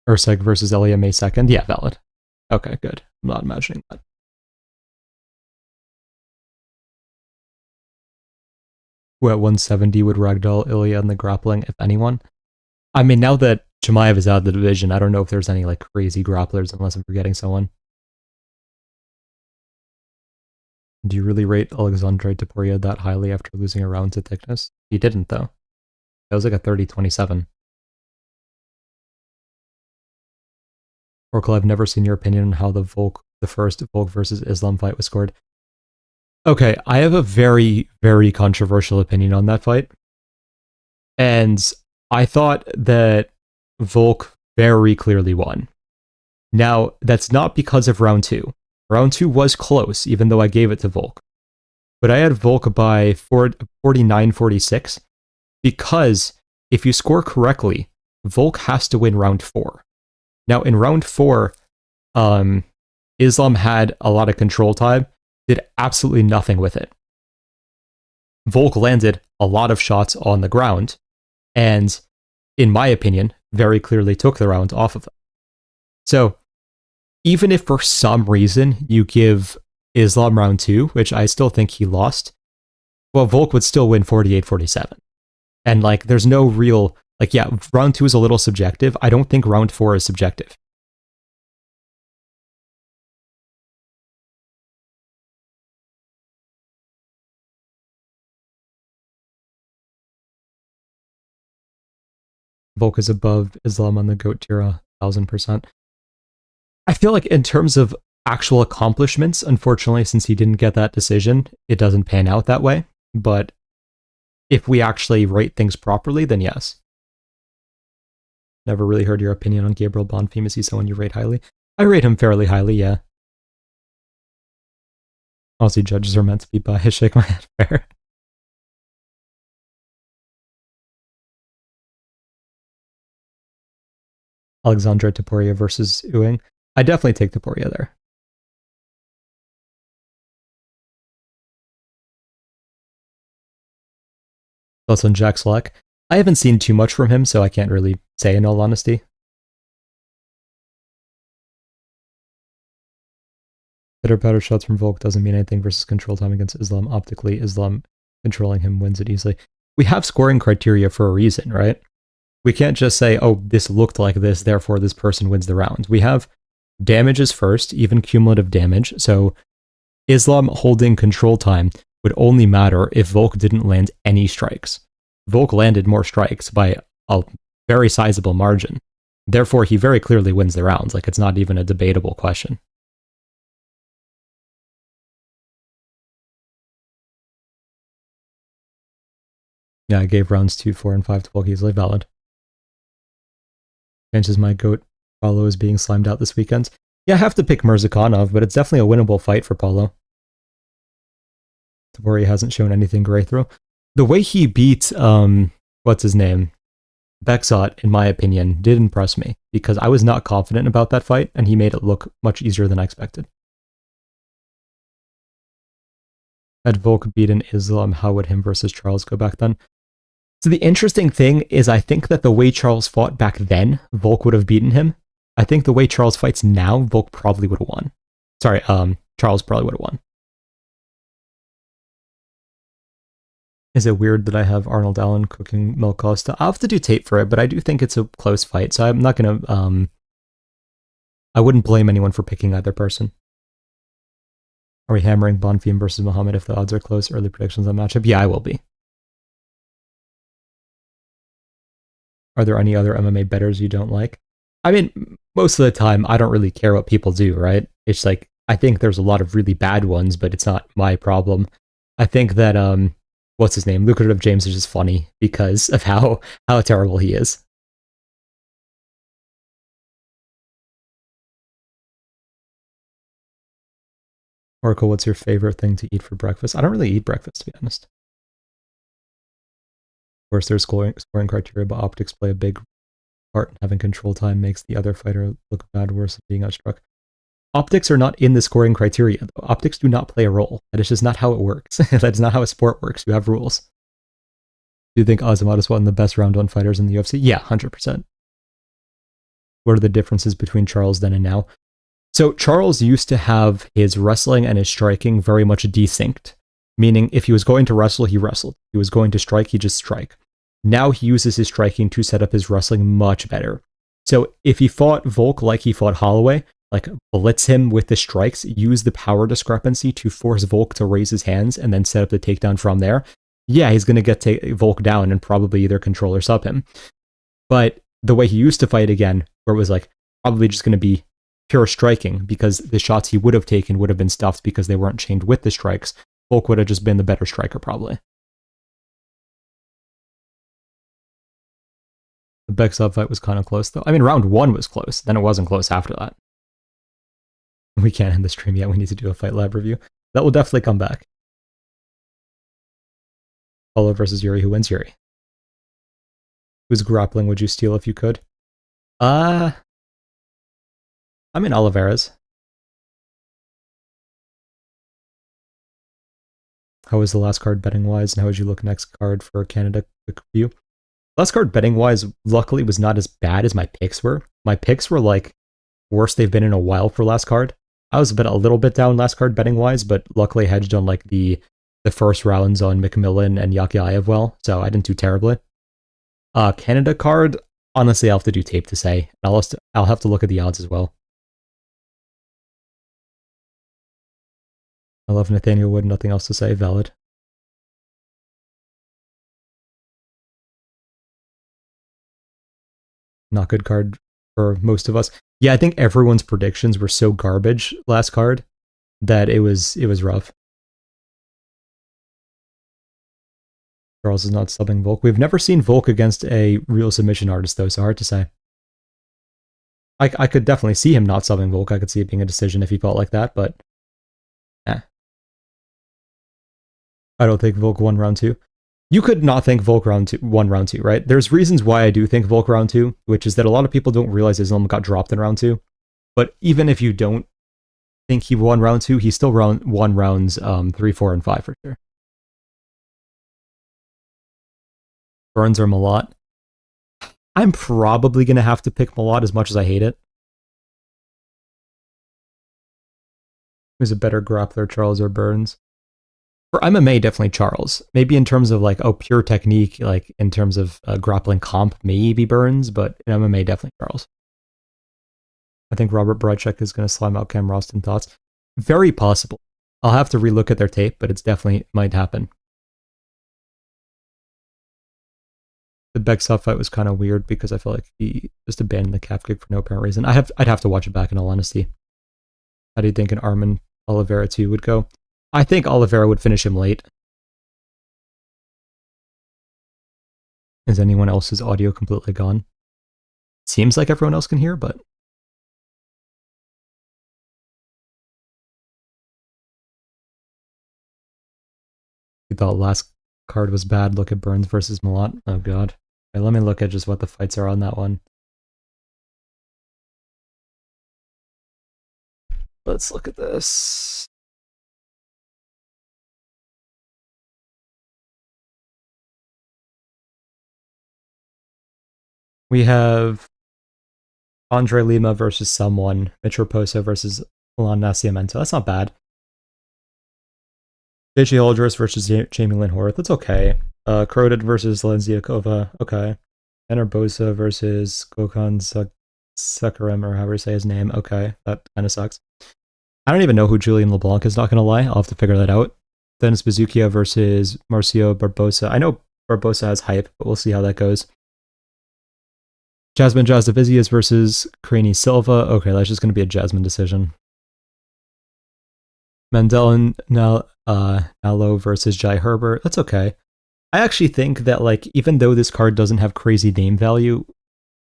Urseg versus Elliott May 2nd? Yeah, valid. Okay, good. I'm not imagining that. Who at 170 would ragdoll Ilya in the grappling, if anyone? I mean, now that Chimaev is out of the division, I don't know if there's any like crazy grapplers unless I'm forgetting someone. Do you really rate Alexandre Topuria that highly after losing a round to thickness? He didn't, though. That was like a 30-27. Oracle, I've never seen your opinion on how the first Volk versus Islam fight was scored. Okay, I have a very, very controversial opinion on that fight. And I thought that Volk very clearly won. Now, that's not because of round 2. Round 2 was close, even though I gave it to Volk. But I had Volk by 49-46, because if you score correctly, Volk has to win round 4. Now, in round 4, Islam had a lot of control time, did absolutely nothing with it. Volk landed a lot of shots on the ground, and, in my opinion, very clearly took the round off of them. So, even if for some reason you give Islam round 2, which I still think he lost, well, Volk would still win 48-47. And, like, there's no real, like, yeah, round 2 is a little subjective. I don't think round 4 is subjective. Volk is above Islam on the GOAT tier 1,000%. I feel like in terms of actual accomplishments, unfortunately, since he didn't get that decision, it doesn't pan out that way. But if we actually rate things properly, then yes. Never really heard your opinion on Gabriel Bonfim. Is he someone you rate highly? I rate him fairly highly, yeah. Honestly, judges are meant to be biased. Shake my head, fair. Alexandre Topuria versus Uing. I definitely take Topuria there. Thoughts on Jack Slack? I haven't seen too much from him, so I can't really say in all honesty. Better powder shots from Volk doesn't mean anything versus control time against Islam. Optically, Islam controlling him wins it easily. We have scoring criteria for a reason, right? We can't just say, oh, this looked like this, therefore this person wins the round. We have damages first, even cumulative damage. So Islam holding control time would only matter if Volk didn't land any strikes. Volk landed more strikes by a very sizable margin. Therefore, he very clearly wins the round. Like, it's not even a debatable question. Yeah, I gave rounds 2, 4, and 5 to Volk easily. Valid. Chances my GOAT Paulo is being slimed out this weekend. Yeah, I have to pick Murzakanov, but it's definitely a winnable fight for Paulo. Topuria hasn't shown anything great through. The way he beat, what's his name? Bexot, in my opinion, did impress me, because I was not confident about that fight, and he made it look much easier than I expected. Had Volk beaten Islam, how would him versus Charles go back then? So the interesting thing is I think that the way Charles fought back then, Volk would have beaten him. I think the way Charles fights now, Volk probably would have won. Sorry, Charles probably would have won. Is it weird that I have Arnold Allen cooking Mil Costa? I'll have to do tape for it, but I do think it's a close fight, so I'm not going to... I wouldn't blame anyone for picking either person. Are we hammering Bonfim versus Muhammad if the odds are close? Early predictions on matchup? Yeah, I will be. Are there any other MMA bettors you don't like? I mean, most of the time, I don't really care what people do, right? It's like, I think there's a lot of really bad ones, but it's not my problem. I think that, what's his name? Lucrative James is just funny because of how terrible he is. Oracle, what's your favorite thing to eat for breakfast? I don't really eat breakfast, to be honest. Of course, there's scoring criteria, but optics play a big part in having control time makes the other fighter look bad, worse than being outstruck. Optics are not in the scoring criteria, though. Optics do not play a role. That is just not how it works. That is not how a sport works. You have rules. Do you think Azamat is one of the best round 1 fighters in the UFC? Yeah, 100%. What are the differences between Charles then and now? So Charles used to have his wrestling and his striking very much desynced. Meaning, if he was going to wrestle, he wrestled. If he was going to strike, he just strike. Now he uses his striking to set up his wrestling much better. So if he fought Volk like he fought Holloway, like blitz him with the strikes, use the power discrepancy to force Volk to raise his hands and then set up the takedown from there, yeah, he's going to get Volk down and probably either control or sub him. But the way he used to fight again, where it was like probably just going to be pure striking because the shots he would have taken would have been stuffed because they weren't chained with the strikes, Volk would have just been the better striker, probably. The Bexov fight was kind of close, though. I mean, round 1 was close. Then it wasn't close after that. We can't end the stream yet. We need to do a Fight Lab review. That will definitely come back. Paulo versus Jiří. Who wins? Jiří. Whose grappling would you steal if you could? I mean Oliveira's. How was the last card betting wise, and how would you look next card for Canada? Quick review. Last card betting wise, luckily was not as bad as my picks were. My picks were like worst they've been in a while for last card. I was a little bit down last card betting wise, but luckily I hedged on like the first rounds on McMillan and Yakiaev well, so I didn't do terribly. Canada card, honestly, I'll have to do tape to say. I'll have to look at the odds as well. I love Nathaniel Wood, nothing else to say, valid. Not good card for most of us. Yeah, I think everyone's predictions were so garbage last card that it was rough. Charles is not subbing Volk. We've never seen Volk against a real submission artist, though, so hard to say. I could definitely see him not subbing Volk. I could see it being a decision if he felt like that, but I don't think Volk won round 2. You could not think Volk won round 2, right? There's reasons why I do think Volk round 2, which is that a lot of people don't realize his helmet got dropped in round 2. But even if you don't think he won round 2, he still won rounds 3, 4, and 5 for sure. Burns or Malott? I'm probably going to have to pick Malott as much as I hate it. Who's a better grappler, Charles or Burns? For MMA, definitely Charles. Maybe in terms of like, pure technique, like in terms of grappling comp, maybe Burns, but in MMA, definitely Charles. I think Robert Bryczek is going to slime out Cam Roston. Thoughts? Very possible. I'll have to relook at their tape, but it's definitely might happen. The Beksov fight was kind of weird because I felt like he just abandoned the calf kick for no apparent reason. I'd have to watch it back in all honesty. How do you think an Armin Oliveira 2 would go? I think Oliveira would finish him late. Is anyone else's audio completely gone? Seems like everyone else can hear, but... You thought last card was bad. Look at Burns versus Malott. Oh god. Okay, let me look at just what the fights are on that one. Let's look at this. We have Andre Lima versus someone. Mitch Raposo versus Milan Nascimento. That's not bad. JJ Aldris versus Jamie Lynn Horvath. That's okay. Crowded versus Lenziakova. Okay. Tanner Bosa versus Gokhan Sakarim, or however you say his name. Okay. That kind of sucks. I don't even know who Julian LeBlanc is, not going to lie. I'll have to figure that out. Dennis Bazukia versus Marcio Barbosa. I know Barbosa has hype, but we'll see how that goes. Jasmine Jasdavizius versus Craney Silva. Okay, that's just going to be a Jasmine decision. Mandel and Nalo versus Jai Herbert. That's okay. I actually think that, like, even though this card doesn't have crazy name value,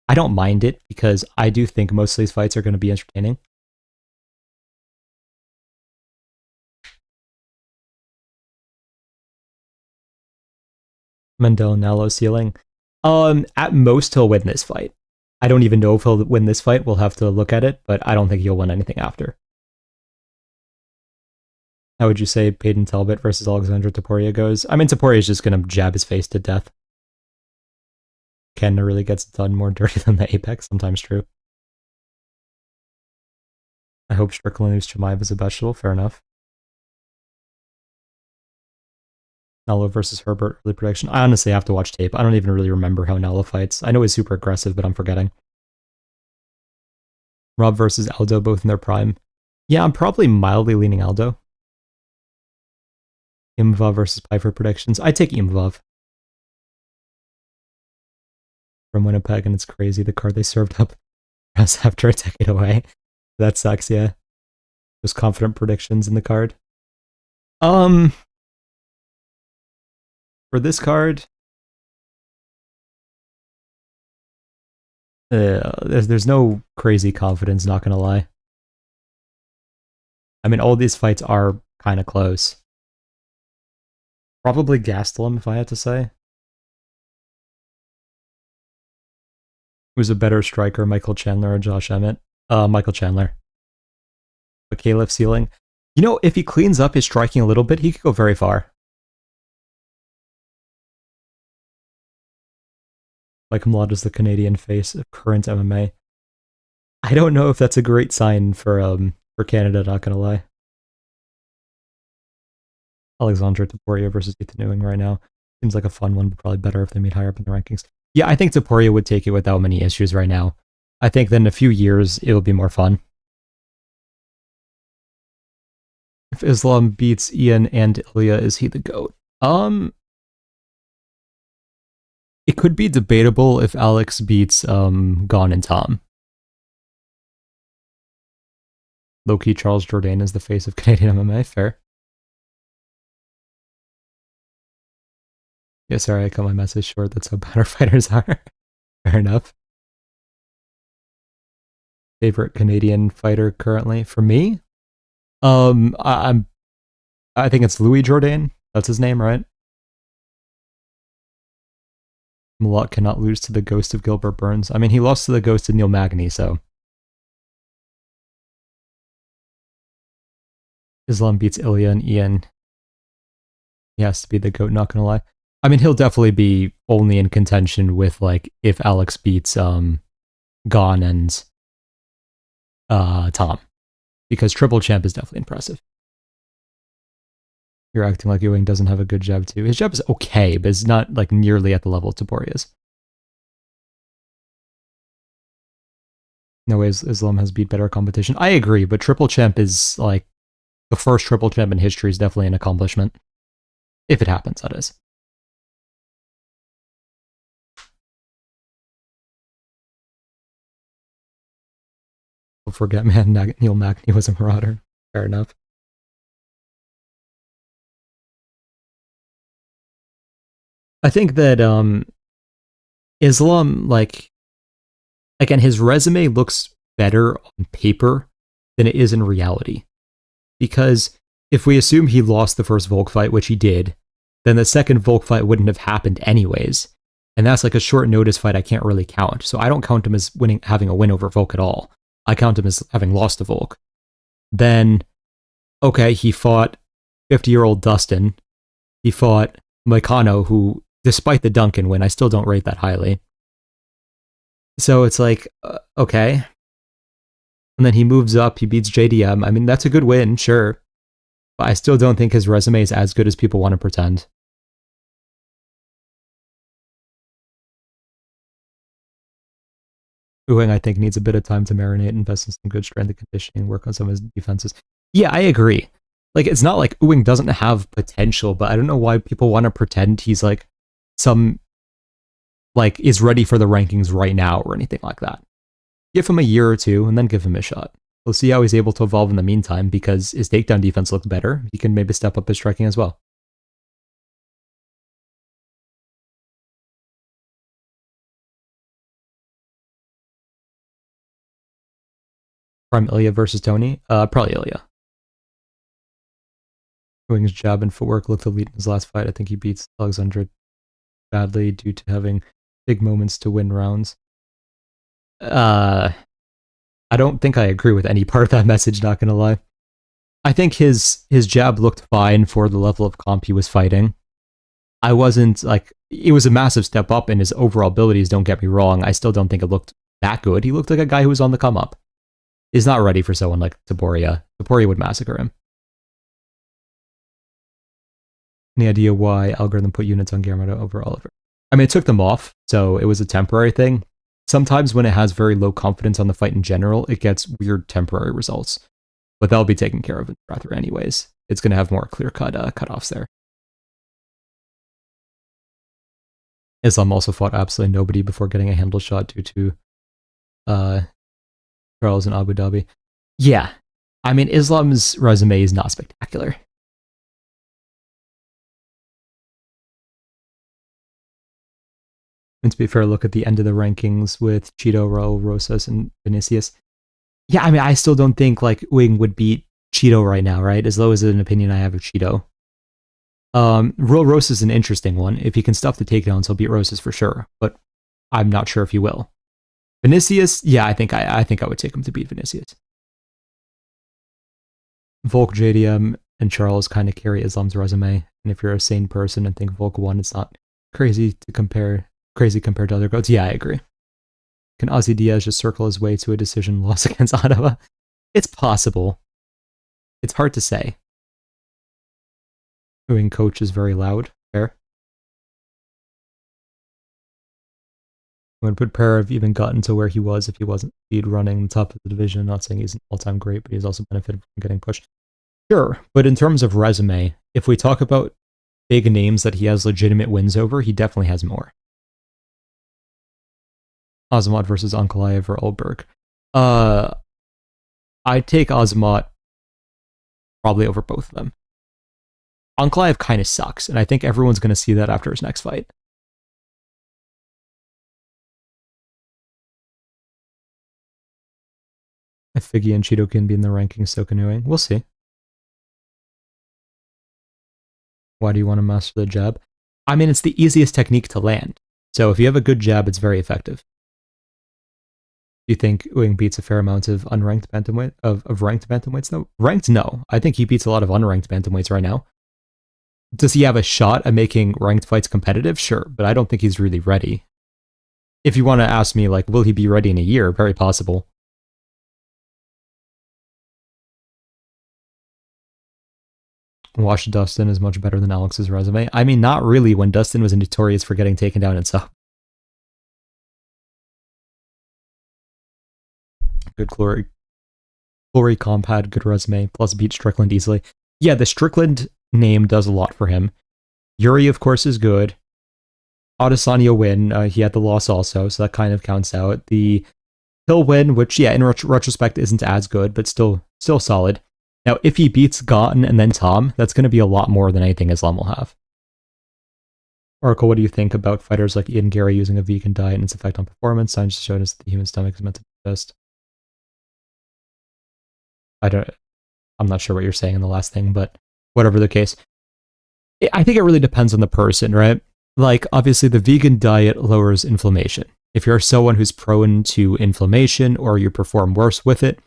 I don't mind it because I do think most of these fights are going to be entertaining. Mandel and Nalo ceiling. At most he'll win this fight. I don't even know if he'll win this fight. We'll have to look at it, but I don't think he'll win anything after. How would you say Peyton Talbot versus Alexandra Topuria goes? I mean, Topuria is just going to jab his face to death. Ken really gets done more dirty than the Apex. Sometimes true. I hope Strickland leaves Chimaev as a vegetable. Fair enough. Nalo versus Herbert, early prediction. I honestly have to watch tape. I don't even really remember how Nalo fights. I know he's super aggressive, but I'm forgetting. Rob versus Aldo, both in their prime. Yeah, I'm probably mildly leaning Aldo. Imvov versus Piper predictions. I take Imvov. From Winnipeg, and it's crazy the card they served up after a decade away. That sucks, yeah. Those confident predictions in the card. For this card, there's no crazy confidence, not gonna lie. I mean, all these fights are kind of close. Probably Gastelum, if I had to say. Who's a better striker, Michael Chandler or Josh Emmett? Michael Chandler. But Caleb ceiling. You know, if he cleans up his striking a little bit, he could go very far. Mike Mlad is the Canadian face of current MMA. I don't know if that's a great sign for Canada, not gonna lie. Alexandre Topuria versus Ethan Ewing right now. Seems like a fun one, but probably better if they made higher up in the rankings. Yeah, I think Topuria would take it without many issues right now. I think that in a few years, it'll be more fun. If Islam beats Ian and Ilya, is he the GOAT? It could be debatable if Alex beats Gon and Tom. Low-key Charles Jourdain is the face of Canadian MMA, fair. Yeah, sorry, I cut my message short. That's how bad our fighters are. Fair enough. Favorite Canadian fighter currently for me? I think it's Louis Jourdain. That's his name, right? Malott cannot lose to the ghost of Gilbert Burns. I mean, he lost to the ghost of Neil Magny, so. Islam beats Ilya and Ian. He has to be the GOAT, not gonna lie. I mean, he'll definitely be only in contention with, like, if Alex beats Gon and Tom. Because Triple Champ is definitely impressive. You're acting like Ewing doesn't have a good jab, too. His jab is okay, but it's not, like, nearly at the level Topuria's. No ways Islam has beat better competition. I agree, but Triple Champ is, like, the first Triple Champ in history is definitely an accomplishment. If it happens, that is. Don't forget, man, Neil Magny was a marauder. Fair enough. I think that Islam, like, again, his resume looks better on paper than it is in reality. Because if we assume he lost the first Volk fight, which he did, then the second Volk fight wouldn't have happened anyways. And that's like a short notice fight I can't really count. So I don't count him as having a win over Volk at all. I count him as having lost to Volk. Then, okay, he fought 50-year-old Dustin. He fought Moicano, who, despite the Duncan win, I still don't rate that highly. So it's like, okay. And then he moves up, he beats JDM. I mean, that's a good win, sure. But I still don't think his resume is as good as people want to pretend. Ewing, I think, needs a bit of time to marinate, invest in some good strength and conditioning, work on some of his defenses. Yeah, I agree. Like, it's not like Ewing doesn't have potential, but I don't know why people want to pretend he's like is ready for the rankings right now or anything like that. Give him a year or two and then give him a shot. We'll see how he's able to evolve in the meantime, because his takedown defense looked better. He can maybe step up his striking as well. Prime Ilya versus Tony? Probably Ilya. Ewing's jab and footwork looked elite in his last fight. I think he beats Alexandre badly due to having big moments to win rounds. I don't think I agree with any part of that message, not gonna lie. I think his jab looked fine for the level of comp he was fighting. I wasn't, like, it was a massive step up in his overall abilities, don't get me wrong. I still don't think it looked that good. He looked like a guy who was on the come up. He's not ready for someone like Topuria. Topuria would massacre him. Any idea why algorithm put units on Gamrot over Oliver? I mean, it took them off, so it was a temporary thing. Sometimes when it has very low confidence on the fight in general, it gets weird temporary results. But that'll be taken care of in Rather anyways. It's going to have more clear-cut cutoffs there. Islam also fought absolutely nobody before getting a handle shot due to Charles in Abu Dhabi. Yeah, I mean, Islam's resume is not spectacular. And to be fair, look at the end of the rankings with Cheeto, Raul, Rosas, and Vinicius. Yeah, I mean, I still don't think, like, Wing would beat Cheeto right now, right? As low as an opinion I have of Cheeto. Raul Rosas is an interesting one. If he can stuff the takedowns, he'll beat Rosas for sure. But I'm not sure if he will. Vinicius, yeah, I think I would take him to beat Vinicius. Volk, JDM, and Charles kind of carry Islam's resume, and if you're a sane person and think Volk won, it's not crazy compared to other goats. Yeah, I agree. Can Ozzy Diaz just circle his way to a decision loss against Ottawa? It's possible. It's hard to say. Doing coach is very loud. Fair. Would Pereira have even gotten to where he was if he wasn't speed running the top of the division? Not saying he's an all-time great, but he's also benefited from getting pushed. Sure, but in terms of resume, if we talk about big names that he has legitimate wins over, he definitely has more. Azamat versus Ankalaev or Ulberg. I'd take Azamat probably over both of them. Ankalaev kind of sucks, and I think everyone's going to see that after his next fight. If Figgy and Cheeto can be in the rankings, so canoeing. We'll see. Why do you want to master the jab? I mean, it's the easiest technique to land. So if you have a good jab, it's very effective. Do you think Uing beats a fair amount of unranked bantamweight of ranked bantamweights though? Ranked, no. I think he beats a lot of unranked bantamweights right now. Does he have a shot at making ranked fights competitive? Sure, but I don't think he's really ready. If you want to ask me, like, will he be ready in a year? Very possible. Watch Dustin is much better than Alex's resume. I mean, not really when Dustin was notorious for getting taken down and stuff. Good Glory Comp had good resume, plus beat Strickland easily. Yeah, the Strickland name does a lot for him. Yuri, of course, is good. Adesanya win, he had the loss also, so that kind of counts out. The Hill win, which, yeah, in retrospect isn't as good, but still solid. Now, if he beats Gotten and then Tom, that's going to be a lot more than anything Islam will have. Oracle, what do you think about fighters like Ian Gary using a vegan diet and its effect on performance? Science showed us that the human stomach is meant to be best. I'm not sure what you're saying in the last thing, but whatever the case. I think it really depends on the person, right? Like, obviously, the vegan diet lowers inflammation. If you're someone who's prone to inflammation or you perform worse with it,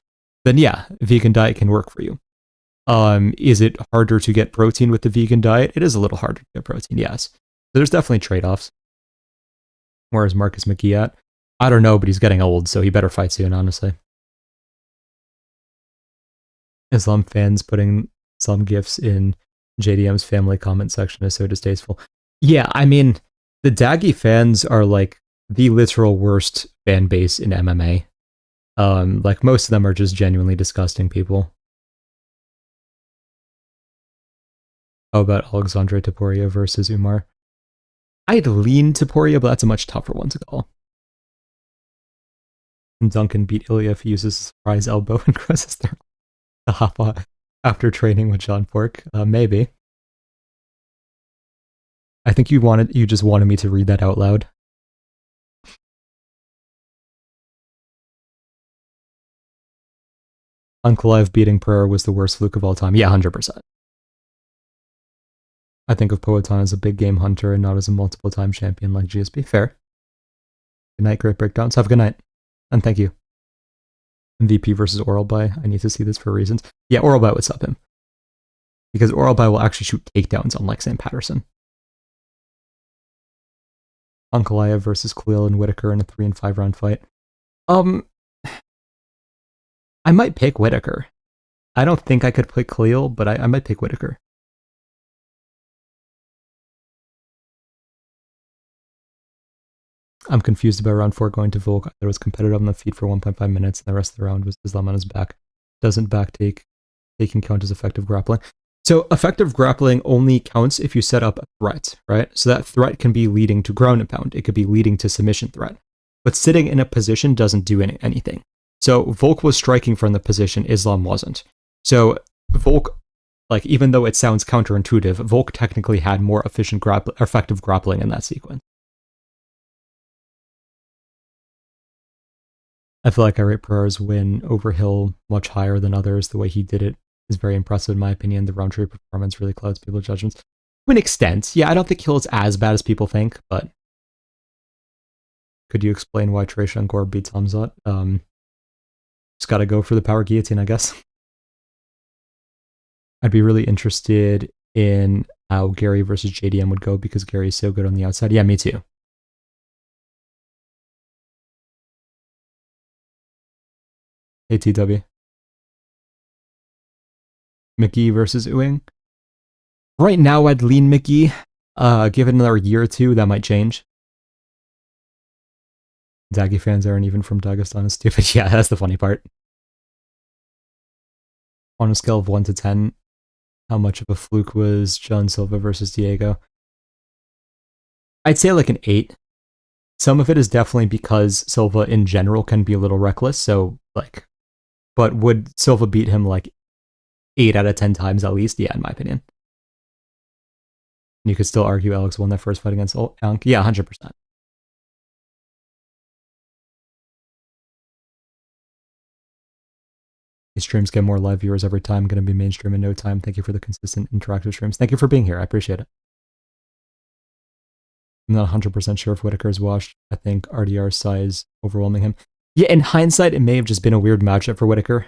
then yeah, vegan diet can work for you. Is it harder to get protein with the vegan diet? It is a little harder to get protein, yes. So there's definitely trade-offs. Where is Marcus McGee at? I don't know, but he's getting old, so he better fight soon, honestly. Islam fans putting some gifs in JDM's family comment section is so distasteful. Yeah, I mean, the Daggy fans are like the literal worst fan base in MMA. Like most of them are just genuinely disgusting people. How about Alexandre Topuria versus Umar? I'd lean Topuria, but that's a much tougher one to call. And Duncan beat Ilya if he uses a surprise elbow and crosses their to hop on after training with John Pork. Maybe. I think you just wanted me to read that out loud. Ankalaev beating Pereira was the worst fluke of all time. Yeah, 100%. I think of Poatan as a big game hunter and not as a multiple-time champion like GSP. Fair. Good night, great breakdowns. Have a good night. And thank you. MVP versus Oralby. I need to see this for reasons. Yeah, Oralby would sub him. Because Oralby will actually shoot takedowns, unlike Sam Patterson. Ankalaev versus Khalil and Whitaker in a 3 and 5 round fight. I might pick Whitaker. I don't think I could pick Khalil, but I might pick Whitaker. I'm confused about round 4 going to Volk. There was competitive on the feet for 1.5 minutes, and the rest of the round was Islam on his back. Doesn't taking count as effective grappling. So effective grappling only counts if you set up a threat, right? So that threat can be leading to ground and pound. It could be leading to submission threat. But sitting in a position doesn't do anything. So Volk was striking from the position, Islam wasn't. So Volk, like, even though it sounds counterintuitive, Volk technically had more effective grappling in that sequence. I feel like I rate Pereira's win over Hill much higher than others. The way he did it is very impressive in my opinion. The round trip performance really clouds people's judgments. To an extent, yeah, I don't think Hill is as bad as people think, but Could you explain why Trey Shankar beats Hamzat? Just gotta go for the power guillotine, I guess. I'd be really interested in how Gary versus JDM would go because Gary is so good on the outside. Yeah, me too. ATW. McGee versus Uing. Right now, I'd lean McGee. Give it another year or two, that might change. Daggy fans aren't even from Dagestan. It's stupid. Yeah, that's the funny part. On a scale of 1 to 10, how much of a fluke was John Silva versus Diego? I'd say like an 8. Some of it is definitely because Silva in general can be a little reckless, so like, but would Silva beat him like 8 out of 10 times at least? Yeah, in my opinion. And you could still argue Alex won that first fight against Ank. Yeah, 100%. These streams get more live viewers every time. Going to be mainstream in no time. Thank you for the consistent interactive streams. Thank you for being here. I appreciate it. I'm not 100% sure if Whitaker's washed. I think RDR's size overwhelming him. Yeah, in hindsight, it may have just been a weird matchup for Whitaker.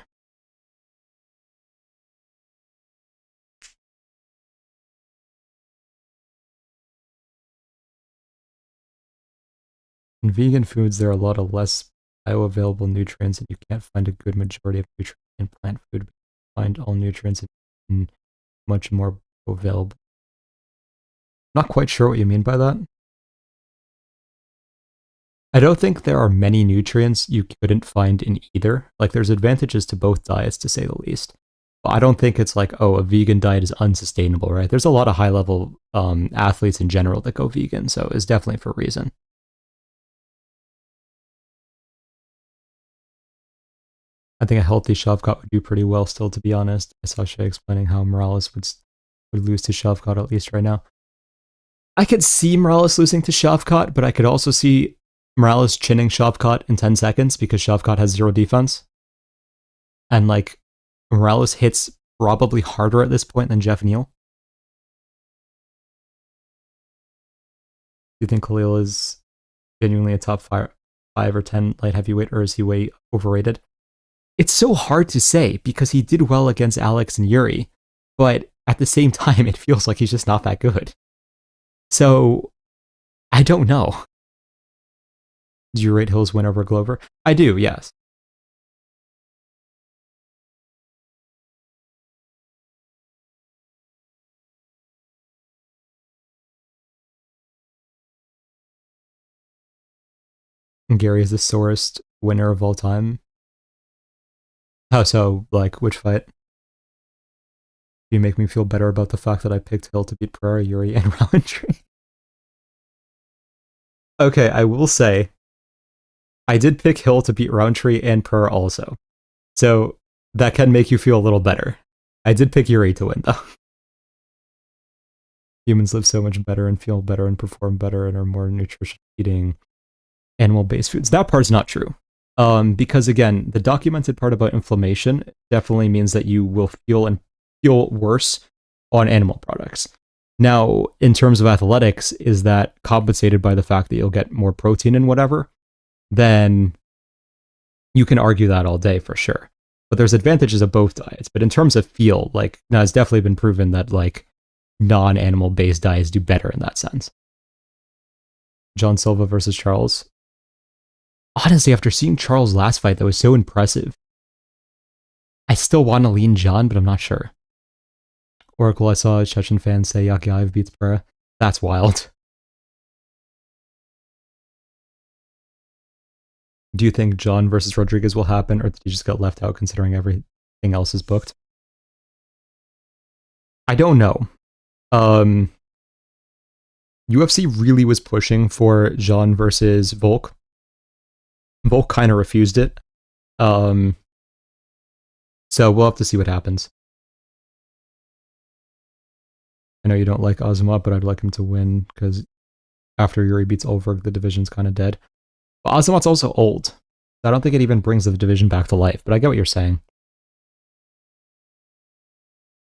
In vegan foods, there are a lot of less bioavailable nutrients, and you can't find a good majority of nutrients in plant food. Find all nutrients in much more available. Not quite sure what you mean by that. I don't think there are many nutrients you couldn't find in either. Like, there's advantages to both diets, to say the least. But I don't think it's like, oh, a vegan diet is unsustainable, right? There's a lot of high-level athletes in general that go vegan, so it's definitely for a reason. I think a healthy Shavkat would do pretty well still, to be honest. I saw Shay explaining how Morales would lose to Shavkat at least right now. I could see Morales losing to Shavkat, but I could also see Morales chinning Shavkat in 10 seconds because Shavkat has 0 defense. And like, Morales hits probably harder at this point than Jeff Neal. Do you think Khalil is genuinely a top 5 or 10 light heavyweight, or is he way overrated? It's so hard to say because he did well against Alex and Jiří, but at the same time, it feels like he's just not that good. So, I don't know. Do you rate Hill's win over Glover? I do, yes. And Gary is the sorest winner of all time. Oh, so, like, which fight? You make me feel better about the fact that I picked Hill to beat Pereira, Jiří, and Roundtree. Okay, I will say, I did pick Hill to beat Roundtree and Pereira also. So, that can make you feel a little better. I did pick Jiří to win, though. Humans live so much better and feel better and perform better and are more nutritious eating animal-based foods. That part's not true. Because again, the documented part about inflammation definitely means that you will feel worse on animal products. Now, in terms of athletics, is that compensated by the fact that you'll get more protein and whatever? Then you can argue that all day for sure. But there's advantages of both diets. But in terms of feel, like, now it's definitely been proven that like non-animal based diets do better in that sense. John Silva versus Charles. Honestly, after seeing Charles' last fight, that was so impressive. I still want to lean John, but I'm not sure. Oracle, I saw a Chechen fan say Yakyaev beats Pereira. That's wild. Do you think John versus Rodriguez will happen, or did he just get left out considering everything else is booked? I don't know. UFC really was pushing for John versus Volk. Volk kind of refused it. So we'll have to see what happens. I know you don't like Azamat, but I'd like him to win, because after Jiří beats Ulberg, the division's kind of dead. But Azamat's also old. I don't think it even brings the division back to life, but I get what you're saying.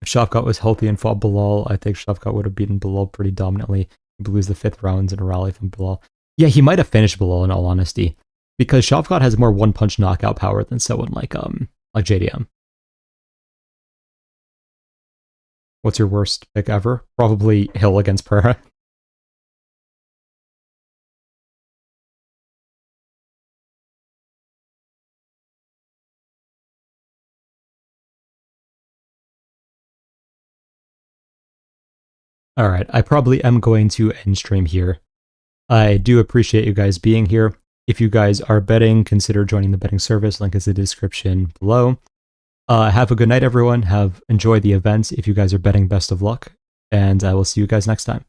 If Shavkat was healthy and fought Bilal, I think Shavkat would have beaten Bilal pretty dominantly. He would lose the 5th rounds in a rally from Bilal. Yeah, he might have finished Bilal in all honesty, because Shavkat has more one-punch knockout power than someone like JDM. What's your worst pick ever? Probably Hill against Pereira. All right, I probably am going to end stream here. I do appreciate you guys being here. If you guys are betting, consider joining the betting service. Link is in the description below. Have a good night, everyone. Enjoy the events. If you guys are betting, best of luck. And I will see you guys next time.